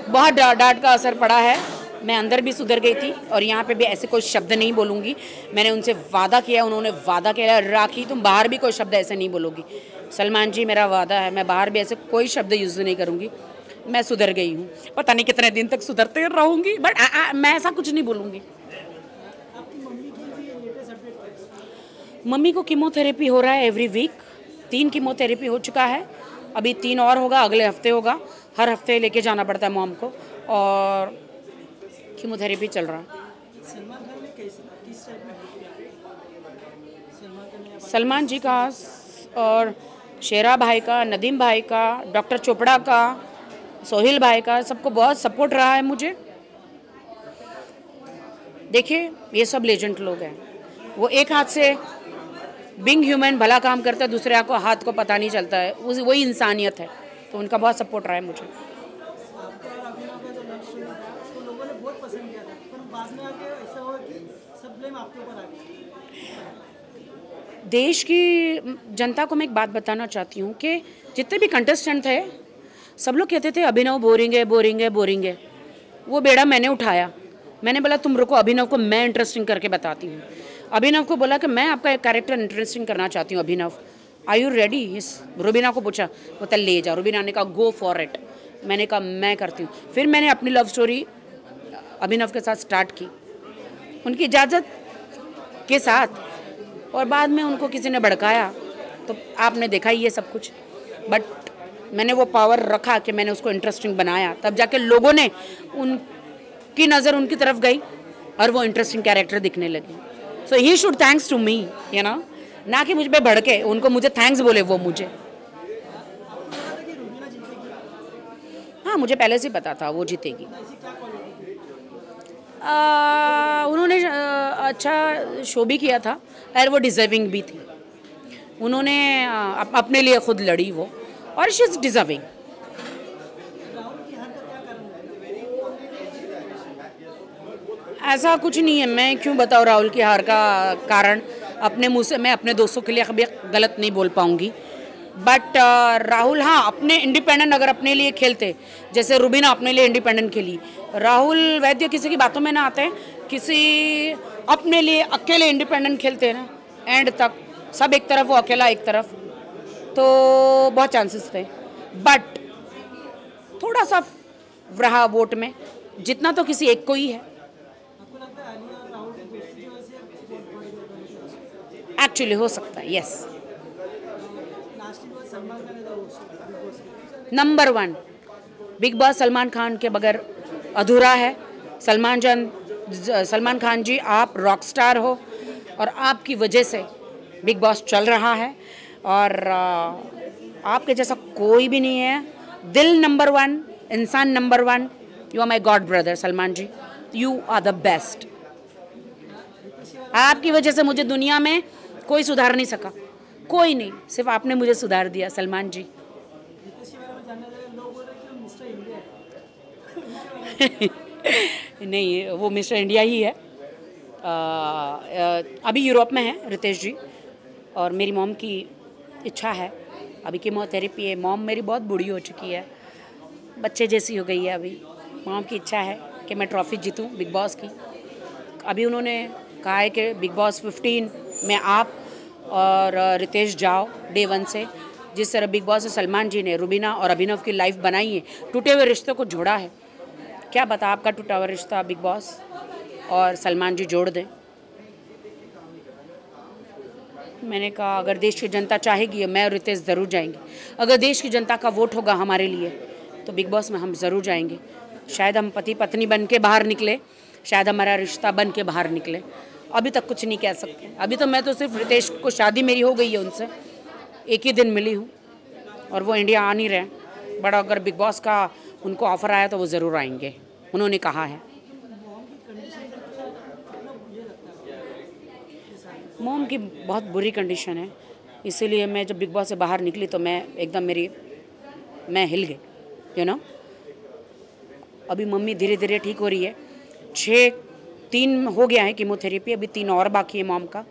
बहुत डांट का असर पड़ा है। मैं अंदर भी सुधर गई थी और यहाँ पे भी ऐसे कोई शब्द नहीं बोलूँगी। मैंने उनसे वादा किया, उन्होंने वादा किया राखी तुम बाहर भी कोई शब्द ऐसे नहीं बोलोगी। सलमान जी मेरा वादा है, मैं बाहर भी ऐसे कोई शब्द यूज़ नहीं करूँगी। मैं सुधर गई हूँ, पता नहीं कितने दिन तक सुधरते रहूँगी, बट मैं ऐसा कुछ नहीं बोलूँगी। मम्मी को कीमोथेरेपी हो रहा है एवरी वीक, 3 कीमोथेरेपी हो चुका है, अभी 3 और होगा, अगले हफ्ते होगा। हर हफ्ते लेके जाना पड़ता है मॉम को और कीमोथेरेपी चल रहा है। सलमान जी का और शेरा भाई का, नदीम भाई का, डॉक्टर चोपड़ा का, सोहिल भाई का, सबको बहुत सपोर्ट रहा है मुझे। देखिए ये सब लेजेंड लोग हैं, वो एक हाथ से बिंग ह्यूमन भला काम करता है, दूसरे हाथ को पता नहीं चलता है, वही इंसानियत है, तो उनका बहुत सपोर्ट रहा है मुझे। देश की जनता को मैं एक बात बताना चाहती हूँ कि जितने भी कंटेस्टेंट थे सब लोग कहते थे अभिनव बोरिंग है, बोरिंग है, बोरिंग है। वो बेड़ा मैंने उठाया, मैंने बोला तुम रुको, अभिनव को मैं इंटरेस्टिंग करके बताती हूँ। अभिनव को बोला कि मैं आपका एक कैरेक्टर इंटरेस्टिंग करना चाहती हूँ, अभिनव आर यू रेडी? इस रुबीना को पूछा, बोला ले जाओ। रुबीना ने कहा गो फॉर इट। मैंने कहा मैं करती हूँ। फिर मैंने अपनी लव स्टोरी अभिनव के साथ स्टार्ट की, उनकी इजाज़त के साथ, और बाद में उनको किसी ने भड़काया तो आपने देखा ही ये सब कुछ। बट मैंने वो पावर रखा कि मैंने उसको इंटरेस्टिंग बनाया, तब जाके लोगों ने उनकी नज़र उनकी तरफ गई और वो इंटरेस्टिंग कैरेक्टर दिखने लगे। So he should thanks to me, you know, ना कि मुझ पे भड़के, उनको मुझे थैंक्स बोले वो मुझे। हाँ, मुझे पहले से पता था वो जीतेगी। उन्होंने अच्छा शो भी किया था और वो डिज़र्विंग भी थी। उन्होंने अपने लिए खुद लड़ी वो, और शी इज़ डिज़र्विंग। ऐसा कुछ नहीं है, मैं क्यों बताऊँ राहुल की हार का कारण। अपने मुँह से मैं अपने दोस्तों के लिए कभी गलत नहीं बोल पाऊँगी, बट राहुल हाँ अपने इंडिपेंडेंट अगर अपने लिए खेलते, जैसे रुबीना अपने लिए इंडिपेंडेंट खेली, राहुल वैद्य किसी की बातों में ना आते हैं, किसी अपने लिए अकेले इंडिपेंडेंट खेलते हैं ना एंड तक, सब एक तरफ वो अकेला एक तरफ, तो बहुत चांसेस थे। बट थोड़ा सा रहा वोट में, जितना तो किसी एक को ही है। एक्चुअली हो सकता है, yes. Number 1 big boss Salman Khan के बगैर अधूरा है। सलमान खान जी आप रॉक स्टार हो और आपकी वजह से बिग बॉस चल रहा है, और आपके जैसा कोई भी नहीं है। दिल नंबर 1, इंसान number 1, you are my god brother Salman ji, you are the best. आपकी वजह से मुझे दुनिया में कोई सुधार नहीं सका, कोई नहीं, सिर्फ आपने मुझे सुधार दिया सलमान जी। नहीं, वो मिस्टर इंडिया ही है। अभी यूरोप में है रितेश जी, और मेरी मॉम की इच्छा है, अभी कीमोथेरेपी है, मॉम मेरी बहुत बूढ़ी हो चुकी है, बच्चे जैसी हो गई है। अभी मॉम की इच्छा है कि मैं ट्रॉफी जीतूं बिग बॉस की। अभी उन्होंने कहा है कि बिग बॉस 15 में आप और रितेश जाओ डे 1 से। जिस तरह बिग बॉस से सलमान जी ने रुबीना और अभिनव की लाइफ बनाई है, टूटे हुए रिश्ते को जोड़ा है। क्या बता आपका टूटा हुआ रिश्ता बिग बॉस और सलमान जी जोड़ दें। मैंने कहा अगर देश की जनता चाहेगी, मैं और रितेश ज़रूर जाएंगे। अगर देश की जनता का वोट होगा हमारे लिए तो बिग बॉस में हम ज़रूर जाएंगे। शायद हम पति पत्नी बन के बाहर निकले, शायद हमारा रिश्ता बन के बाहर निकले, अभी तक कुछ नहीं कह सकते। अभी तो मैं तो सिर्फ रितेश को, शादी मेरी हो गई है उनसे, एक ही दिन मिली हूँ और वो इंडिया आ नहीं रहे, बट अगर बिग बॉस का उनको ऑफ़र आया तो वो ज़रूर आएंगे, उन्होंने कहा है। मॉम की बहुत बुरी कंडीशन है, इसीलिए मैं जब बिग बॉस से बाहर निकली तो मैं एकदम मैं हिल गई, यू नो। अभी मम्मी धीरे धीरे ठीक हो रही है, 3 हो गया है कीमोथेरेपी, अभी 3 और बाकी है मॉम का,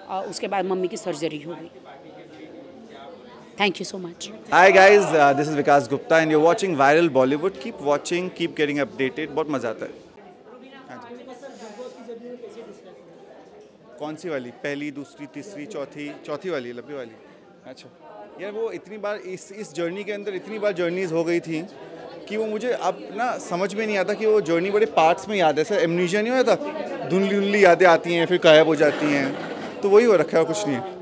और उसके बाद मम्मी की सर्जरी होगी। Thank you so much. Hi guys, this is Vikas Gupta and you're watching Viral Bollywood. Keep watching, keep getting updated. बहुत मज़ा आता है। कौन सी वाली? पहली, दूसरी, तीसरी, चौथी वाली, लंबी वाली? अच्छा यार, वो इतनी बार इस जर्नी के अंदर इतनी बार जर्नीज़ हो गई थी कि वो मुझे अब ना समझ में नहीं आता कि वो जर्नी बड़े पार्ट्स में याद है। ऐसा एमनीशिया नहीं होता, धुंधली यादें आती हैं फिर गायब हो जाती हैं, तो वही हो रखा है, कुछ नहीं है।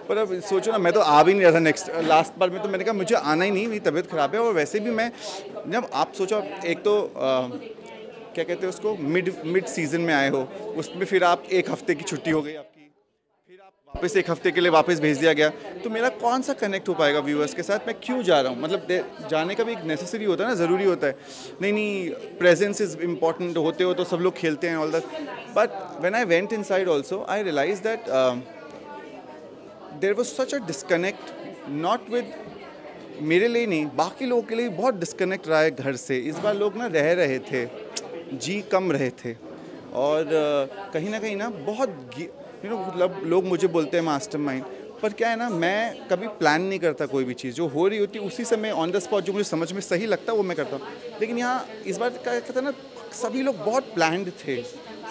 पर अब सोचो ना, मैं तो आ भी नहीं रहा था लास्ट बार में, तो मैंने कहा मुझे आना ही नहीं, मेरी तबीयत ख़राब है। और वैसे भी मैं जब आप सोचो, एक तो क्या कहते हैं उसको, मिड सीज़न में आए हो, उसमें फिर आप 1 हफ्ते की छुट्टी हो गई आपकी, फिर आप वापस 1 हफ्ते के लिए वापस भेज दिया गया, तो मेरा कौन सा कनेक्ट हो पाएगा व्यूअर्स के साथ? मैं क्यों जा रहा हूँ? मतलब जाने का भी एक नेसेसरी होता है ना, ज़रूरी होता है। नहीं, प्रेजेंस इज़ इम्पॉर्टेंट, होते हो तो सब लोग खेलते हैं all that, but when I went inside also I realize that there was such a disconnect, not with मेरे लिए नहीं, बाकी लोगों के लिए बहुत डिस्कनेक्ट रहा है घर से। इस बार लोग ना रह रहे थे, जी कम रहे थे, और कहीं ना बहुत मतलब लोग मुझे बोलते हैं मास्टरमाइंड, पर क्या है ना, मैं कभी प्लान नहीं करता कोई भी चीज़, जो हो रही होती उसी समय ऑन द स्पॉट जो मुझे समझ में सही लगता है वो मैं करता हूँ। लेकिन यहाँ इस बार क्या कहता है ना, सभी लोग बहुत प्लान्ड थे,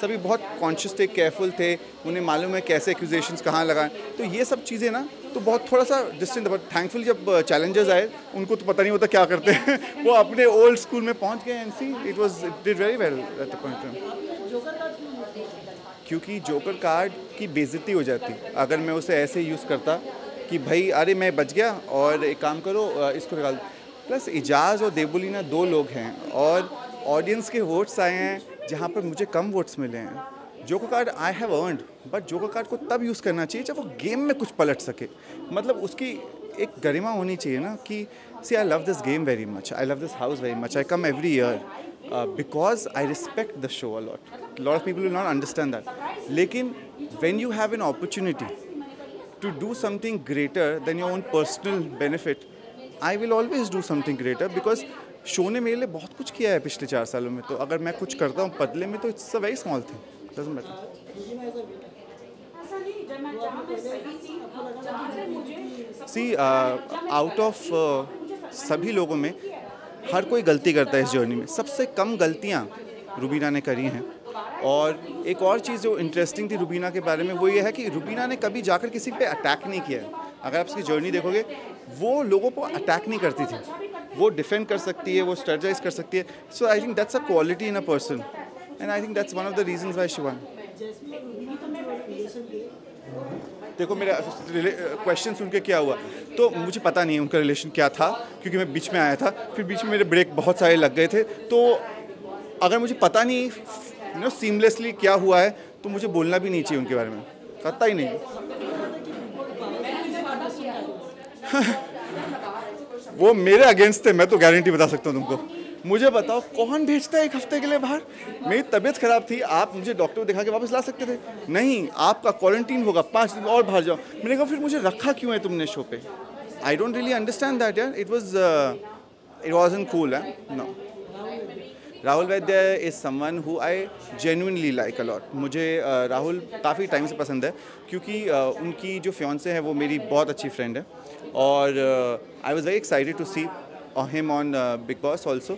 सभी बहुत कॉन्शियस थे, केयरफुल थे, उन्हें मालूम है कैसे एक्यूजेशंस कहाँ लगाएं, तो ये सब चीज़ें ना तो बहुत थोड़ा सा डिस्टेंट। बट थैंकफुल जब चैलेंजर्स आए, उनको तो पता नहीं होता क्या करते हैं वो अपने ओल्ड स्कूल में पहुँच गए and see it did very well at the point. क्योंकि जोकर कार्ड की बेइज्जती हो जाती अगर मैं उसे ऐसे यूज़ करता कि भाई अरे मैं बच गया और एक काम करो इसको निकाल। प्लस इजाज़ और देवुलीना 2 लोग हैं और ऑडियंस के वोट्स आए हैं जहाँ पर मुझे कम वोट्स मिले हैं। Joker card I have earned, but joker card को तब यूज़ करना चाहिए जब वो गेम में कुछ पलट सके। मतलब उसकी एक गरिमा होनी चाहिए ना कि see I love this game very much, I love this house very much, I come every year because I respect the show a lot. A lot of people will not understand that. लेकिन when you have an opportunity to do something greater than your own personal benefit, I will always do something greater because show ने मेरे लिए बहुत कुछ किया है पिछले 4 सालों में। तो अगर मैं कुछ करता हूँ बदले में तो it's a very small thing, doesn't matter. See out of सभी लोगों में हर कोई गलती करता है इस जर्नी में, सबसे कम गलतियाँ रुबीना ने करी हैं। और एक और चीज़ जो इंटरेस्टिंग थी रुबीना के बारे में वो ये है कि रुबीना ने कभी जाकर किसी पे अटैक नहीं किया है। अगर आप इसकी जर्नी देखोगे वो लोगों को अटैक नहीं करती थी, वो डिफेंड कर सकती है, वो स्ट्रेटजाइज कर सकती है। So I think that's a quality in a person and I think that's one of the reasons why she won. देखो मेरा क्वेश्चन सुन के क्या हुआ तो मुझे पता नहीं है उनका रिलेशन क्या था क्योंकि मैं बीच में आया था, फिर बीच में मेरे ब्रेक बहुत सारे लग गए थे। तो अगर मुझे पता नहीं सीमलेसली क्या हुआ है तो मुझे बोलना भी नहीं चाहिए उनके बारे में, पता ही नहीं। वो मेरे अगेंस्ट थे, मैं तो गारंटी बता सकता हूँ तुमको। मुझे बताओ कौन भेजता है 1 हफ्ते के लिए बाहर? मेरी तबीयत ख़राब थी, आप मुझे डॉक्टर को दिखा के वापस ला सकते थे। नहीं, आपका क्वारंटीन होगा, 5 दिन और बाहर जाओ। मैंने कहा फिर मुझे रखा क्यों है तुमने शो पे? I don't really understand that यार। इट वाज़न्ट कूल है। No, Rahul Vaidya is someone who I genuinely like a lot. मुझे राहुल काफ़ी टाइम से पसंद है क्योंकि उनकी जो फियांसे है वो मेरी बहुत अच्छी फ्रेंड है और I was very excited to see him on Big Boss also.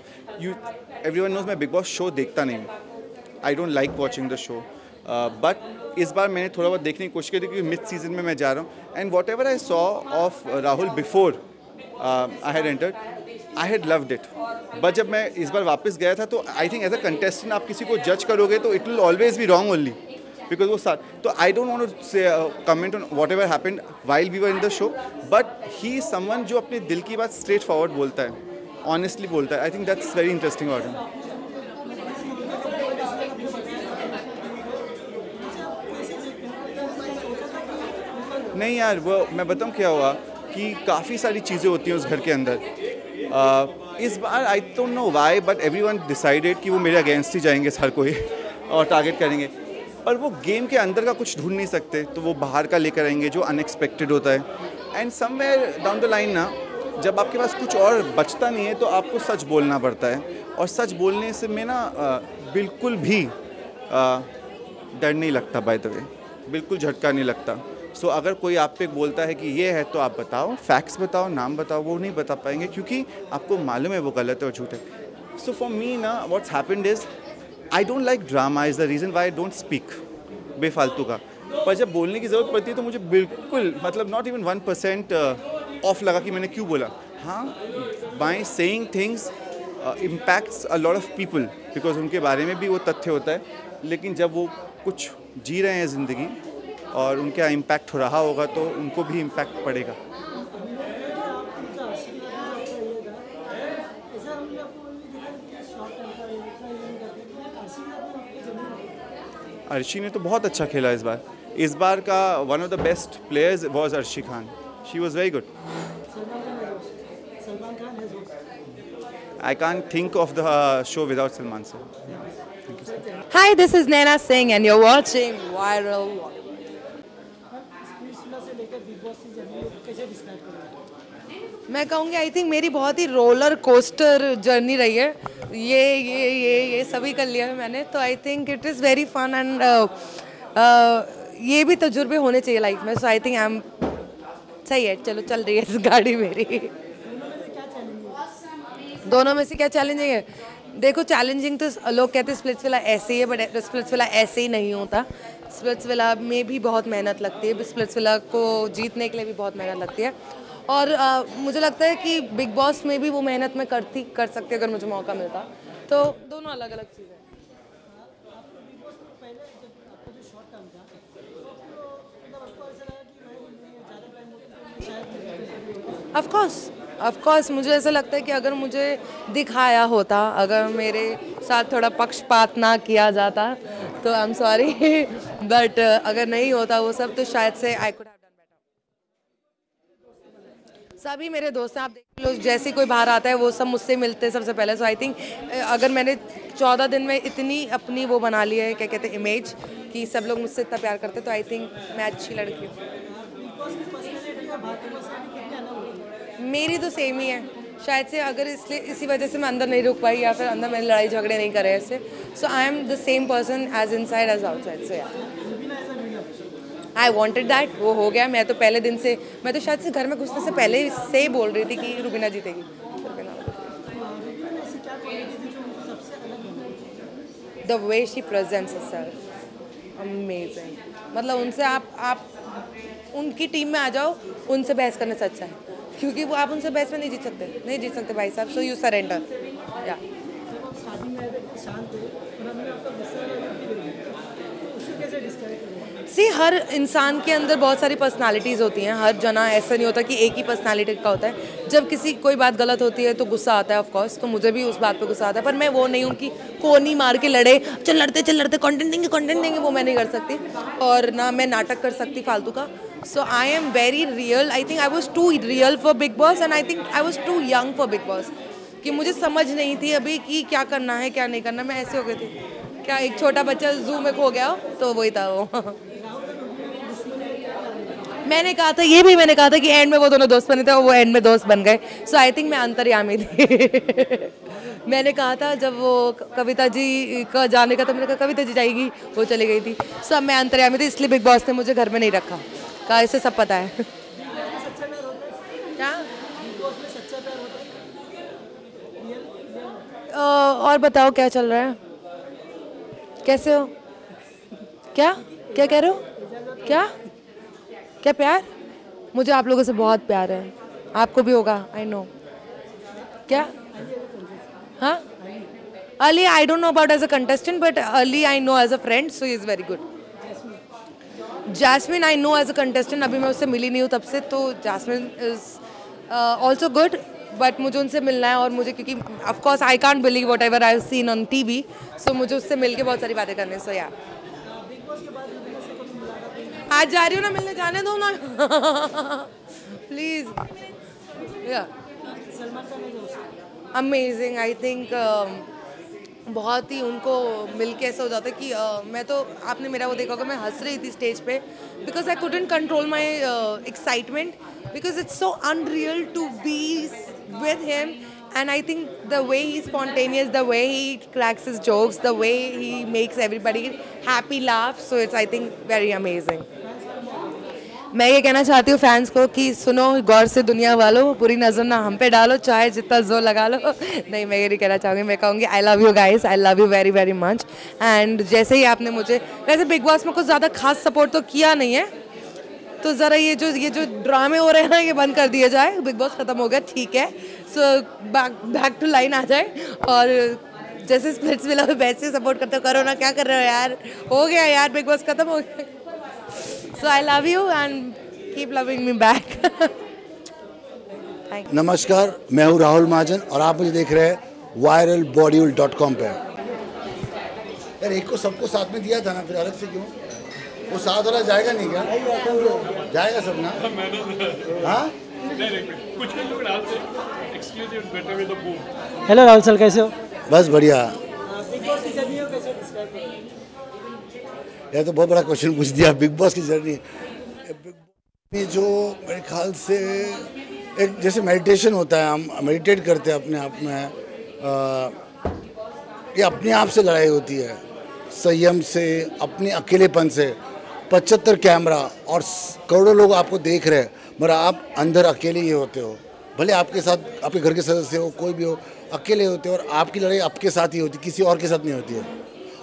Everyone knows मैं Big Boss show देखता नहीं हूँ। I don't like watching the show. But इस बार मैंने थोड़ा बहुत देखने की कोशिश की क्योंकि मिड सीजन में मैं जा रहा हूँ। And whatever I saw of Rahul before I had entered, I had loved it. But जब मैं इस बार वापस गया था तो I think as a contestant आप किसी को जज करोगे तो it will always be wrong only. Because वो साथ तो I don't want to say comment on whatever happened while we were in the show, but he is someone जो अपने दिल की बात straight forward बोलता है, honestly बोलता है। I think that's very interesting about him. नहीं यार, वो मैं बताऊँ क्या हुआ कि काफ़ी सारी चीज़ें होती हैं उस घर के अंदर। इस बार I don't know why but everyone decided कि वो मेरे अगेंस्ट ही जाएंगे हर कोई और टारगेट करेंगे, पर वो गेम के अंदर का कुछ ढूंढ नहीं सकते, तो वो बाहर का लेकर आएंगे जो अनएक्सपेक्टेड होता है। And somewhere down the line ना, जब आपके पास कुछ और बचता नहीं है तो आपको सच बोलना पड़ता है, और सच बोलने से में ना बिल्कुल भी डर नहीं लगता, बाय द वे बिल्कुल झटका नहीं लगता। सो अगर कोई आप पे बोलता है कि ये है तो आप बताओ, फैक्ट्स बताओ, नाम बताओ, वो नहीं बता पाएंगे क्योंकि आपको मालूम है वो गलत है और झूठ है। सो फॉर मी ना what's happened is I don't like drama, is the reason why I don't speak बेफालतू का। पर जब बोलने की ज़रूरत पड़ती है तो मुझे बिल्कुल मतलब नॉट इवन 1% ऑफ लगा कि मैंने क्यों बोला। हाँ, by saying things impacts a lot of people because उनके बारे में भी वो तथ्य होता है, लेकिन जब वो कुछ जी रहे हैं ज़िंदगी और उनके यहाँ इम्पैक्ट हो रहा होगा तो उनको भी इम्पैक्ट पड़ेगा। अर्शी ने तो बहुत अच्छा खेला इस बार। इस बार का one of the best players was Arshi Khan. She was very good. I can't think of the show without Salman sir. Thank you, sir. Hi, this is Naina Singh and you're watching Viral. मैं कहूँगी I think मेरी बहुत ही roller coaster journey रही है। ये सभी कर लिया है मैंने, तो I think it is very fun and ये भी तजुर्बे होने चाहिए लाइफ में। सो आई थिंक आई एम सही है, चलो चल रही है इस गाड़ी मेरी। दोनों में से क्या चैलेंजिंग है? देखो चैलेंजिंग तो लोग कहते हैं स्प्लिट्सविला ऐसे ही है, बट स्प्लिट्सविला ऐसे ही नहीं होता। स्प्लिट्सविला में भी बहुत मेहनत लगती है, स्प्लिट्सविला को जीतने के लिए भी बहुत मेहनत लगती है, और मुझे लगता है कि बिग बॉस में भी वो मेहनत मैं कर सकती अगर मुझे मौका मिलता। तो दोनों अलग अलग चीज़ें। ऑफ कोर्स मुझे ऐसा लगता है कि अगर मुझे दिखाया होता, अगर मेरे साथ थोड़ा पक्षपात ना किया जाता तो आई एम सॉरी, बट अगर नहीं होता वो सब तो शायद से I could have done better. सभी मेरे दोस्त हैं, आप देख लो, जैसे कोई बाहर आता है वो सब मुझसे मिलते हैं सबसे पहले। सो आई थिंक अगर मैंने 14 दिन में इतनी अपनी वो बना ली है, क्या कहते हैं, इमेज, कि सब लोग मुझसे इतना प्यार करते, तो आई थिंक मैं अच्छी लड़की हूँ। मेरी तो सेम ही है शायद से, अगर इसलिए इसी वजह से मैं अंदर नहीं रुक पाई या फिर अंदर मैंने लड़ाई झगड़े नहीं करे ऐसे। So I am the same person as inside as outside. So I wanted that, वो हो गया। मैं तो पहले दिन से, मैं तो शायद से घर में घुसने से पहले से ही बोल रही थी कि रुबीना जीतेगी। The way she presents herself amazing. मतलब उनसे आप उनकी टीम में आ जाओ, उनसे बहस करने से अच्छा है, क्योंकि वो आप उनसे बहस में नहीं जीत सकते भाई साहब। So you surrender. या सी, हर इंसान के अंदर बहुत सारी पर्सनालिटीज़ होती हैं। हर जना ऐसा नहीं होता कि एक ही पर्सनालिटी का होता है। जब किसी कोई बात गलत होती है तो गुस्सा आता है, ऑफ कोर्स, तो मुझे भी उस बात पे गुस्सा आता है, पर मैं वो नहीं हूँ कि कोनी मार के लड़े, चल लड़ते कंटेंट देंगे, वो मैं नहीं कर सकती, और ना मैं नाटक कर सकती फालतू का। So I am very real. I think I was too real for Bigg Boss and I think I was too young for Bigg Boss, कि मुझे समझ नहीं थी अभी कि क्या करना है क्या नहीं करना। मैं ऐसे हो गई थी, क्या एक छोटा बच्चा जू में खो गया, तो वही था वो। मैंने कहा था कि एंड में वो दोनों दोस्त बने थे और वो एंड में दोस्त बन गए। सो आई थिंक मैं अंतर्यामी थी। मैंने कहा था जब वो कविता जी का जाने का, तो मैंने कहा कविता जी जाएगी, वो चली गई थी। सो अब मैं अंतर्यामी थी, इसलिए बिग बॉस ने मुझे घर में नहीं रखा, कहा इसे सब पता है। क्या और बताओ क्या चल रहा है, कैसे हो, क्या कह रहे हो, क्या प्यार? मुझे आप लोगों से बहुत प्यार है, आपको भी होगा, आई नो। क्या? हाँ, Ali I don't know about as a contestant, but Ali I know as a friend, so he is very good. Jasmin I know as a contestant, अभी मैं उससे मिली नहीं हूँ तब से, तो Jasmin is also good, but मुझे उनसे मिलना है, और मुझे क्योंकि of course I can't believe whatever I have seen on TV, so मुझे उससे मिल के बहुत सारी बातें करनी है। सो या आज जा रही हूँ ना मिलने, जाने दो ना प्लीज। अमेजिंग, आई थिंक बहुत ही उनको मिलके ऐसा हो जाता है कि मैं तो, आपने मेरा वो देखा होगा, मैं हंस रही थी स्टेज पे because I couldn't control my excitement because it's so unreal to be with him, and I think the way he's spontaneous, the way he cracks his jokes, the way he makes everybody happy laugh, so it's I think very amazing. मैं ये कहना चाहती हूँ fans को कि सुनो गौर से दुनिया वालों, पूरी नज़र ना हम पे डालो, चाहे जितना जोर लगा लो। नहीं, मैं ये नहीं कहना चाहूँगी, मैं कहूँगी आई love you guys, I love you very very much. And जैसे ही आपने मुझे, वैसे बिग बॉस में कुछ ज़्यादा खास सपोर्ट तो किया नहीं है, तो ज़रा ये जो ड्रामे हो रहे हैं ना, ये बंद कर दिया जाए। बिग बॉस ख़त्म हो गया, ठीक है, सो बैक टू लाइन आ जाए, और जैसे स्प्लिट्स मिला वैसे सपोर्ट करते करो ना, क्या कर रहे हो यार, हो गया यार, बिग बॉस ख़त्म हो गया। So I love you and keep loving me back. नमस्कार, मैं हूँ राहुल महाजन और आप मुझे देख रहे हैं viralbodyoil.com पे। यार एक को सबको साथ में दिया था ना, फिर अलग से क्यों? वो साथ वाला जाएगा नहीं क्या? जाएगा सब ना? हाँ? हेलो राहुल सर, कैसे हो? बस बढ़िया। यह तो बहुत बड़ा क्वेश्चन पूछ दिया। बिग बॉस की जर्नी में जो मेरे ख्याल से एक जैसे मेडिटेशन होता है, हम मेडिटेट करते हैं अपने आप में, ये अपने आप से लड़ाई होती है, संयम से, अपने अकेलेपन से। 75 कैमरा और करोड़ों लोग आपको देख रहे हैं, मगर आप अंदर अकेले ही होते हो। भले आपके साथ आपके घर के सदस्य हो, कोई भी हो, अकेले होते हो, और आपकी लड़ाई आपके साथ ही होती, किसी और के साथ नहीं होती है,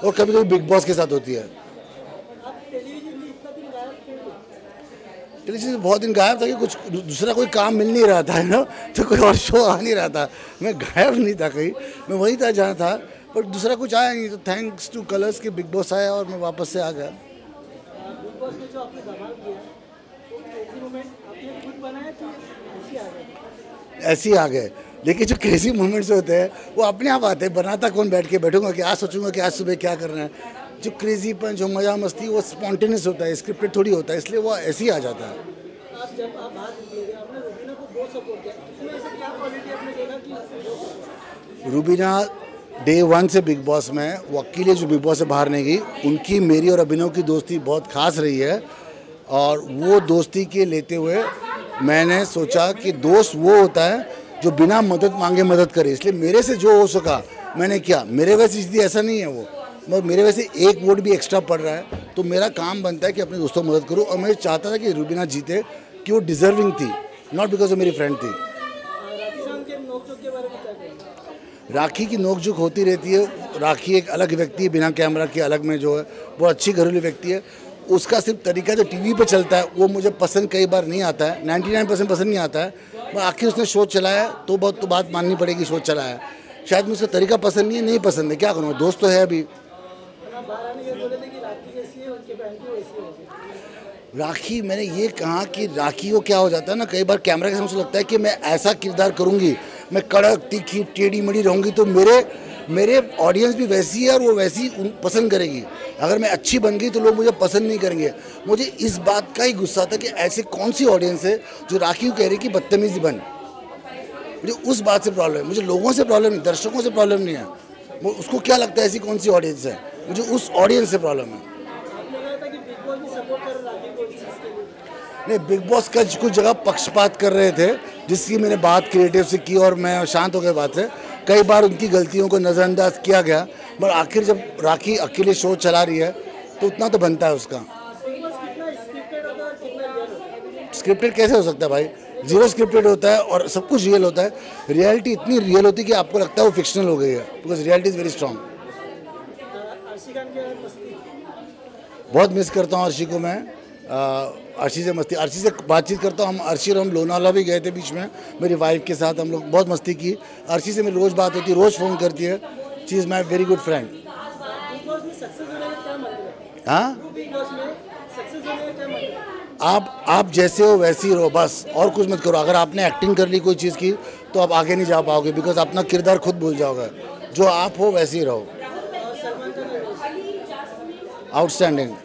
और कभी कभी बिग बॉस के साथ होती है। टेलीविजन से बहुत दिन गायब था कि कुछ दूसरा कोई काम मिल नहीं रहा था, है ना, तो कोई और शो आ नहीं रहा था। मैं गायब नहीं था कहीं, मैं वहीं था जहाँ था, पर दूसरा कुछ आया नहीं। तो थैंक्स टू कलर्स कि बिग बॉस आया और मैं वापस से आ गया। ऐसे ही आ गए, लेकिन जो क्रेजी मोमेंट्स होते हैं वो अपने आप आते हैं। बनाता कौन बैठ के बैठूंगा कि आज सोचूंगा कि आज सुबह क्या करना है। जो क्रेजीपन, जो मजा मस्ती, वो स्पॉन्टेनियस होता है, स्क्रिप्टेड थोड़ी होता है, इसलिए वो ऐसे ही आ जाता है। आप जब आप बाहर निकले, आपने रुबीना को बहुत सपोर्ट किया, इसमें ऐसा क्या क्वालिटी आपने देखा कि रुबीना डे 1 से बिग बॉस में, वो अकेले जो बिग बॉस से बाहर नहीं गई, उनकी, मेरी और अभिनव की दोस्ती बहुत खास रही है। और वो दोस्ती के लेते हुए मैंने सोचा कि दोस्त वो होता है जो बिना मदद मांगे मदद करे, इसलिए मेरे से जो हो सका मैंने किया। मेरे वैसे इसलिए ऐसा नहीं है वो, मगर मेरे वैसे एक वोट भी एक्स्ट्रा पड़ रहा है, तो मेरा काम बनता है कि अपने दोस्तों को मदद करूँ। और मैं चाहता था कि रुबीना जीते, कि वो डिजर्विंग थी, नॉट बिकॉज वो मेरी फ्रेंड थी। राखी की नोकझोंक होती रहती है। राखी एक अलग व्यक्ति है, बिना कैमरा के अलग में जो है बहुत अच्छी घरेलू व्यक्ति है। उसका सिर्फ तरीका जो टीवी पे चलता है वो मुझे पसंद कई बार नहीं आता है, 99% पसंद नहीं आता है। पर आखिर उसने शो चलाया तो बहुत तो बात माननी पड़ेगी, शो चलाया है। शायद मुझे उसका तरीका पसंद नहीं है, नहीं पसंद है, क्या करूँगा, दोस्त तो है अभी। राखी, मैंने ये कहा कि राखी को क्या हो जाता है ना, कई बार कैमरा के सामने लगता है कि मैं ऐसा किरदार करूँगी, मैं कड़क, तीखी, टेढ़ी मेढ़ी रहूँगी, तो मेरे ऑडियंस भी वैसी है और वो वैसी पसंद करेगी। अगर मैं अच्छी बन गई तो लोग मुझे पसंद नहीं करेंगे। मुझे इस बात का ही गुस्सा था कि ऐसे कौन सी ऑडियंस है जो राखी को कह रही कि बदतमीज़ी बन। मुझे उस बात से प्रॉब्लम है, मुझे लोगों से प्रॉब्लम नहीं, दर्शकों से प्रॉब्लम नहीं है। वो उसको क्या लगता है ऐसी कौन सी ऑडियंस है, मुझे उस ऑडियंस से प्रॉब्लम है। नहीं, बिग बॉस का कुछ जगह पक्षपात कर रहे थे, जिसकी मैंने बात क्रिएटिव से की और मैं शांत हो गया बात से। कई बार उनकी गलतियों को नज़रअंदाज किया गया, पर आखिर जब राखी अकेले शो चला रही है तो उतना तो बनता है उसका। स्क्रिप्टेड कैसे हो सकता है भाई? जीरो स्क्रिप्टेड होता है और सब कुछ रियल होता है। रियलिटी इतनी रियल होती है कि आपको लगता है वो फिक्शनल हो गई है, because reality is very strong. बहुत मिस करता हूँ अर्शी को मैं। अर्शी से मस्ती, अर्शी से बातचीत करता हूँ। हम लोनावाला भी गए थे बीच में मेरी वाइफ के साथ, हम लोग बहुत मस्ती की। अर्शी से मेरी रोज़ बात होती है, रोज़ फ़ोन करती है। She is my very good friend. हाँ, आप जैसे हो वैसे ही रहो बस, और कुछ मत करो। अगर आपने एक्टिंग कर ली कोई चीज़ की तो आप आगे नहीं जा पाओगे, बिकॉज अपना किरदार खुद भूल जाओगे। जो आप हो वैसे ही रहो। आउटस्टैंडिंग।